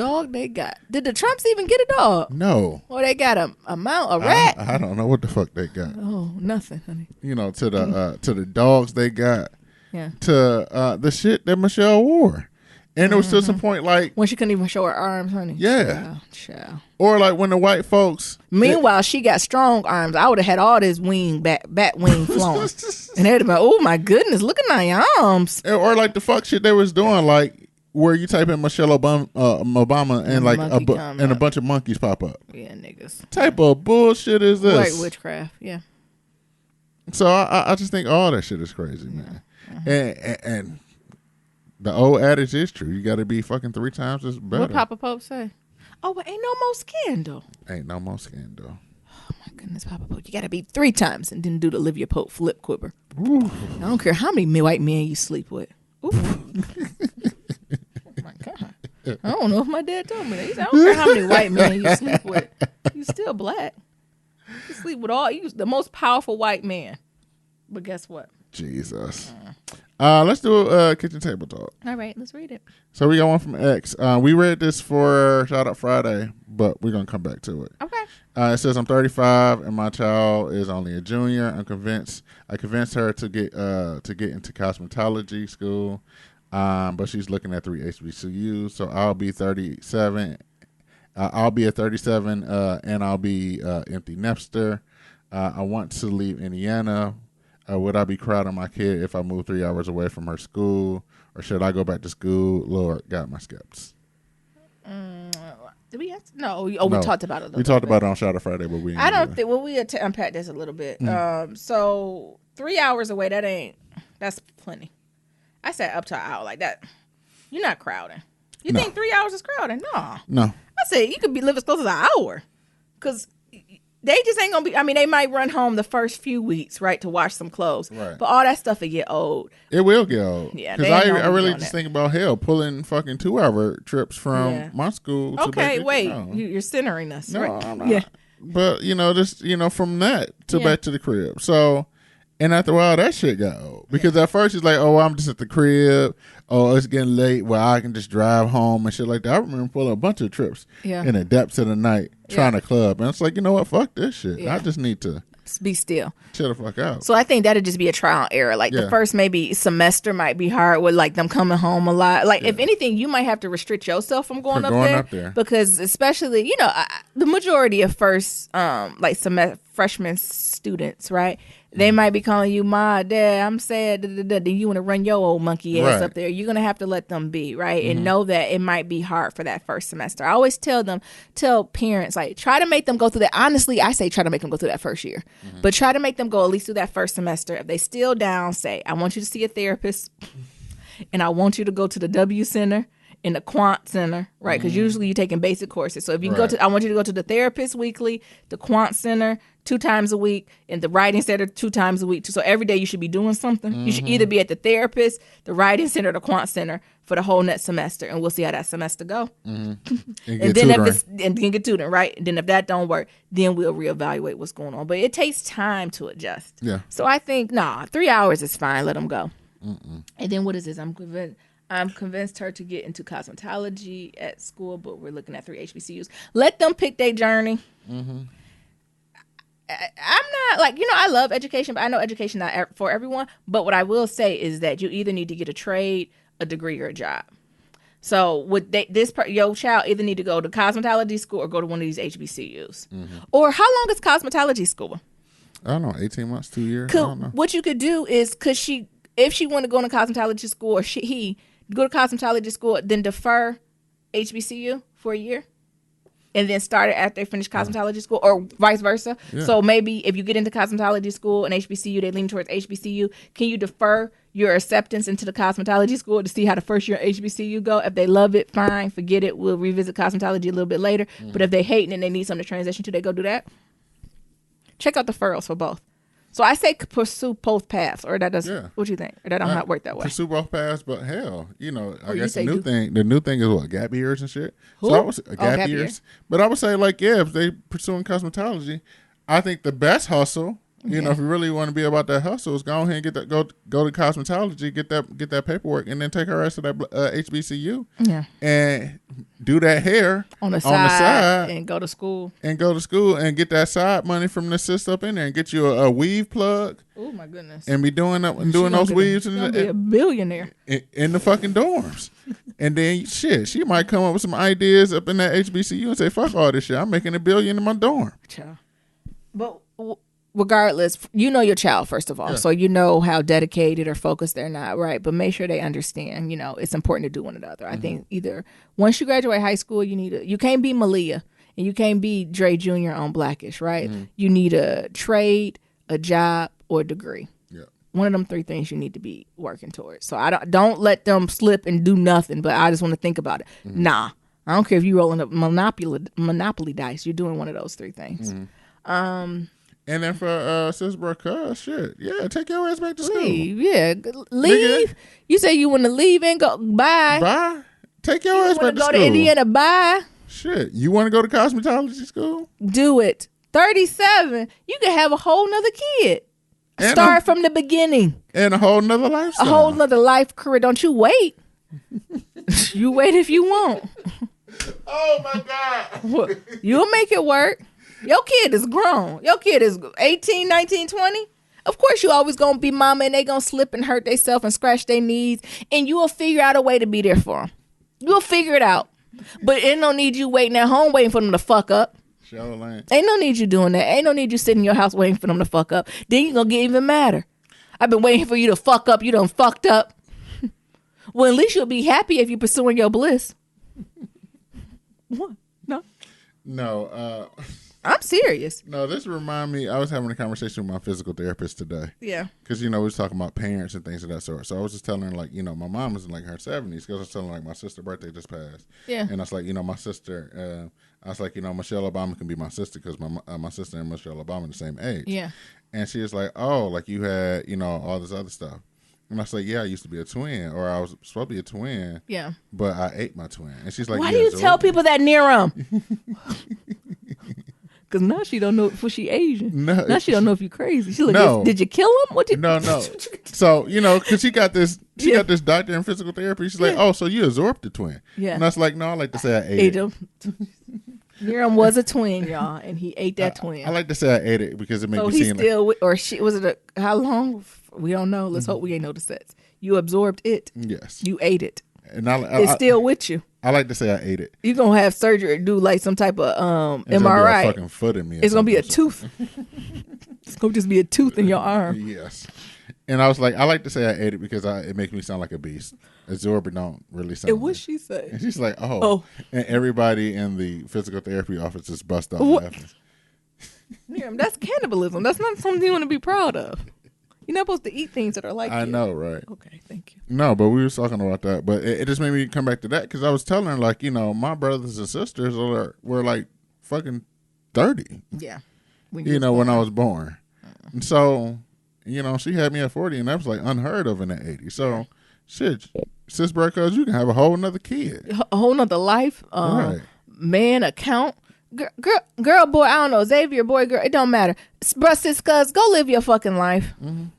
S2: Did the Trumps even get a dog?
S1: No.
S2: Or they got a rat?
S1: I don't know what the fuck they got.
S2: Oh, nothing, honey.
S1: To the dogs they got.
S2: Yeah.
S1: To the shit that Michelle wore. And it was to some point like
S2: when she couldn't even show her arms, honey.
S1: Yeah.
S2: Child.
S1: Or like when the white folks.
S2: Meanwhile, she got strong arms. I would have had all this bat wing flowing. And they'd have been, oh my goodness, look at my arms.
S1: Or like the fuck shit they was doing, like where you type in Michelle Obama and like a bunch of monkeys pop up.
S2: Yeah, niggas.
S1: Type of bullshit is this?
S2: White witchcraft, yeah.
S1: So I just think all that shit is crazy, man. And the old adage is true. You got to be fucking 3 times as better.
S2: What Papa Pope say? Oh, but ain't no more scandal.
S1: Ain't no more scandal.
S2: Oh, my goodness, Papa Pope. You got to be 3 times and then do the Olivia Pope flip quiver.
S1: Ooh.
S2: I don't care how many white men you sleep with. Ooh. Oh, my God. I don't know if my dad told me that. He said, I don't care how many white men you sleep with. You still black. You sleep with the most powerful white man. But guess what?
S1: Jesus. Let's do a kitchen table talk.
S2: All right, let's read it.
S1: So we got one from X. We read this for Shout Out Friday, but we're going to come back to it.
S2: Okay.
S1: It says, I'm 35 and my child is only a junior. I convinced her to get into cosmetology school. But she's looking at 3 HBCUs. So I'll be 37. I'll be at 37, and I'll be empty nester. I want to leave Indiana. Would I be crowding my kid if I move 3 hours away from her school? Or should I go back to school? Lord, got my skeptics.
S2: Did we answer? No. We talked about it.
S1: We talked about it on Shadow Friday, but we.
S2: I don't think. Well, we unpacked this a little bit. So 3 hours away. That's plenty. I said up to an hour like that. You're not crowding. You think 3 hours is crowding? No. I said you could live as close as an hour, because they just ain't gonna be. I mean, they might run home the first few weeks, right, to wash some clothes.
S1: Right.
S2: But all that stuff will get old.
S1: It will get old.
S2: Yeah.
S1: Because I really just think about pulling fucking 2 hour trips from my school.
S2: Okay, wait. You're centering us.
S1: No,
S2: right?
S1: I'm not.
S2: Yeah.
S1: But just from that to back to the crib. So. And after a while, that shit got old. Because at first, she's like, oh, I'm just at the crib. Oh, it's getting late. Well, I can just drive home and shit like that. I remember pulling a bunch of trips in the depths of the night trying to club. And it's like, you know what? Fuck this shit. I just need to
S2: be still.
S1: Chill the fuck out.
S2: So I think that'd just be a trial and error. Like the first maybe semester might be hard with like them coming home a lot. Like if anything, you might have to restrict yourself from going up there. Because especially, the majority of first freshman students, right? They might be calling you ma, dad, I'm sad, then you want to run your old monkey ass up there. You're going to have to let them be, right? And know that it might be hard for that first semester. I always tell parents, like, try to make them go through that. Honestly, I say try to make them go through that first year. But try to make them go at least through that first semester. If they still down, say, I want you to see a therapist, and I want you to go to the W Center in the Quant Center, right? Because usually you're taking basic courses. So if you can I want you to go to the therapist weekly, the Quant Center 2 times a week, and the writing center 2 times a week. So every day you should be doing something. You should either be at the therapist, the writing center, the Quant Center for the whole next semester, and we'll see how that semester go. And then get tutoring, right? And then if that don't work, then we'll reevaluate what's going on. But it takes time to adjust. Yeah. So I think 3 hours is fine. Let them go. And then what is this? I'm convinced her to get into cosmetology at school, but we're looking at 3 HBCUs. Let them pick their journey. I'm not I love education, but I know education not for everyone. But what I will say is that you either need to get a trade, a degree, or a job. So with your child either need to go to cosmetology school or go to one of these HBCUs. Or how long is cosmetology school?
S1: I don't know, 18 months, 2 years. I don't know.
S2: What you could do is, if she want to go to cosmetology school, or he go to cosmetology school, then defer HBCU for a year, and then start it after they finish cosmetology school, or vice versa. Yeah. So maybe if you get into cosmetology school and HBCU, they lean towards HBCU. Can you defer your acceptance into the cosmetology school to see how the first year HBCU go? If they love it, fine, forget it. We'll revisit cosmetology a little bit later. But if they hate it and they need something to transition to, they go do that. Check out the deferrals for both. So I say pursue both paths, or that doesn't. What do you think? Or that don't not work that way?
S1: Pursue both paths, but hell, I guess the new thing is what, gap years and shit.
S2: Who?
S1: So I was gap years. But I would say if they pursuing cosmetology, I think the best hustle, if you really want to be about that hustle, is go ahead and get that go to cosmetology, get that paperwork, and then take her ass to that HBCU, and do that hair
S2: on the side, and go to school,
S1: and get that side money from the sister up in there, and get you a weave plug.
S2: Oh my goodness!
S1: And be doing those weaves, and
S2: be a billionaire
S1: in the fucking dorms. And then she might come up with some ideas up in that HBCU and say, "Fuck all this shit! I'm making $1 billion in my dorm."
S2: But regardless, your child, first of all. So you know how dedicated or focused they're not, right? But make sure they understand, it's important to do one or the other. I think either once you graduate high school, you can't be Malia and you can't be Dre Jr. on Blackish, right? You need a trade, a job, or a degree. One of them 3 things you need to be working towards. So I don't let them slip and do nothing, but I just want to think about it. Nah, I don't care if you're rolling up Monopoly dice. You're doing one of those 3 things.
S1: And then for Sis Brooke, shit, take your ass back to school.
S2: Leave. Nigga. You say you want to leave and go, bye.
S1: Bye? Take your ass back to school.
S2: Go to Indiana, bye.
S1: Shit, you want to go to cosmetology school?
S2: Do it. 37, you can have a whole nother kid. Start from the beginning.
S1: And a whole nother lifestyle.
S2: A whole nother life career. Don't you wait. You wait if you want.
S1: Oh, my God.
S2: You'll make it work. Your kid is grown. Your kid is 18, 19, 20. Of course, you always gonna be mama, and they gonna slip and hurt themselves and scratch their knees, and you will figure out a way to be there for them. You'll figure it out. But it don't need you waiting at home waiting for them to fuck up. Ain't no need you doing that. Ain't no need you sitting in your house waiting for them to fuck up. Then you gonna get even madder. I've been waiting for you to fuck up. You done fucked up. Well, at least you'll be happy if you're pursuing your bliss. What?
S1: No.
S2: I'm serious.
S1: No, this remind me. I was having a conversation with my physical therapist today.
S2: Yeah.
S1: Because, we was talking about parents and things of that sort. So I was just telling her, like, my mom is in, like, her 70s. Because I was telling her, like, my sister's birthday just passed.
S2: Yeah.
S1: And I was like, my sister, I was like, Michelle Obama can be my sister because my sister and Michelle Obama are the same age.
S2: Yeah.
S1: And she was like, oh, like you had, all this other stuff. And I was like, yeah, I used to be a twin, or I was supposed to be a twin.
S2: Yeah.
S1: But I ate my twin. And she's like,
S2: why do you tell people that near them? Because now she don't know if she Asian.
S1: No,
S2: now she don't know if you crazy. She like,
S1: no.
S2: Did you kill him? What did?
S1: No. So because she got this, got this doctor in physical therapy. She's like, oh, so you absorbed the twin?
S2: Yeah.
S1: And I was like, no, I like to say I ate it.
S2: Niram was a twin, y'all, and he ate that twin.
S1: I like to say I ate it because it made me
S2: seem
S1: seem
S2: still like, or she was it how long? We don't know. Let's hope we ain't know the sets. You absorbed it.
S1: Yes.
S2: You ate it.
S1: And
S2: it's still with you.
S1: I like to say I ate it.
S2: You're going to have surgery or do like some type of
S1: it's
S2: MRI.
S1: Gonna be a fucking foot in me.
S2: It's going to be a tooth. It's going to just be a tooth in your arm.
S1: Yes. And I was like, I like to say I ate it because it makes me sound like a beast. Absorbed don't really sound
S2: And what she say?
S1: And she's like, oh. And everybody in the physical therapy office just bust out laughing.
S2: Miriam, that's cannibalism. That's not something you want to be proud of. You're not supposed to eat things that are like
S1: I know, right?
S2: Okay, thank you.
S1: No, but we were talking about that. But it just made me come back to that because I was telling her, like, my brothers and sisters were like fucking 30.
S2: Yeah.
S1: When I was born. And so, she had me at 40, and that was like unheard of in the 80s. So, shit, sis, bro, cuz you can have a whole nother kid.
S2: A whole nother life.
S1: Right.
S2: Man, account. Girl, boy, I don't know. Xavier, boy, girl, it don't matter. Bruh, sis, cuz, go live your fucking life.
S1: Mm-hmm.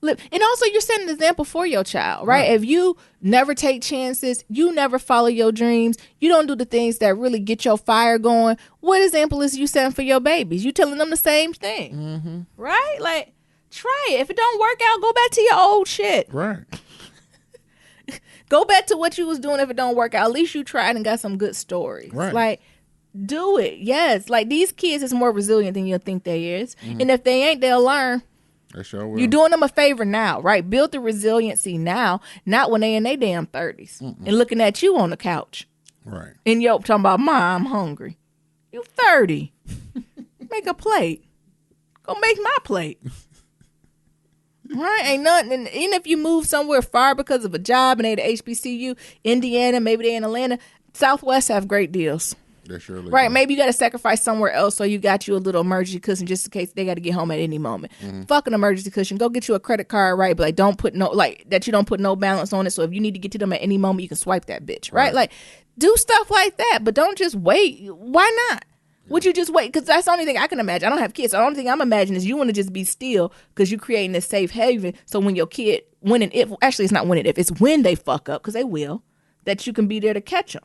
S2: And also, you're setting an example for your child, right? If you never take chances, you never follow your dreams, you don't do the things that really get your fire going, what example is you setting for your babies? You telling them the same thing, right? Like, try it. If it don't work out, go back to your old shit.
S1: Right.
S2: Go back to what you was doing if it don't work out. At least you tried and got some good stories.
S1: Right.
S2: Like, do it. Yes. Like, these kids is more resilient than you think they is. And if they ain't, they'll learn.
S1: They sure will.
S2: You're doing them a favor now, right? Build the resiliency now, not when they in their damn 30s and looking at you on the couch.
S1: Right.
S2: And yo talking about, Ma, I'm hungry. You 30. Make a plate. Go make my plate. Right? Ain't nothing. And even if you move somewhere far because of a job and they the HBCU, Indiana, maybe they in Atlanta, Southwest have great deals.
S1: They surely
S2: right.
S1: do.
S2: Maybe you got to sacrifice somewhere else, so you got you a little emergency cushion just in case they got to get home at any moment. Fuck an emergency cushion. Go get you a credit card, right? But like, don't put that you don't put no balance on it. So if you need to get to them at any moment, you can swipe that bitch, right? Like, do stuff like that, but don't just wait. Why not? Would you just wait? Because that's the only thing I can imagine. I don't have kids. So the only thing I'm imagining is you want to just be still because you're creating this safe haven. So when your kid, actually it's not when and if, it's when they fuck up, because they will, that you can be there to catch them.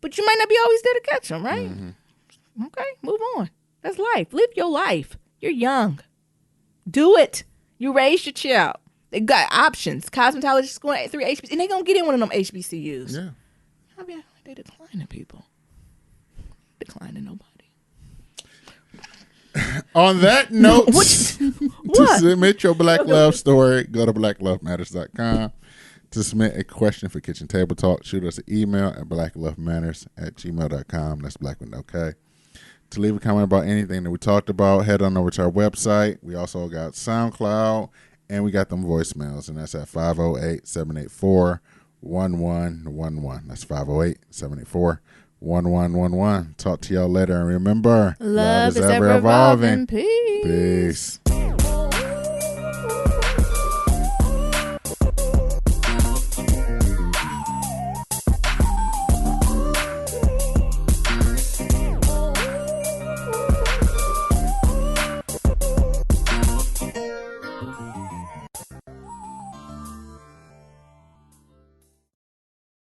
S2: But you might not be always there to catch them, right? Okay, move on. That's life. Live your life. You're young. Do it. You raise your child. They got options. Cosmetologists going through HBCUs, and they going to get in one of them HBCUs.
S1: Yeah.
S2: I mean, they declining people. Declining nobody.
S1: On that note,
S2: What?
S1: to submit your Black Love story, go to blacklovematters.com. To submit a question for Kitchen Table Talk, shoot us an email at blacklovematters@gmail.com. That's black with no K. To leave a comment about anything that we talked about, head on over to our website. We also got SoundCloud, and we got them voicemails, and that's at 508-784-1111. That's 508-784-1111. Talk to y'all later, and remember,
S2: love is ever evolving. Peace.
S1: Peace.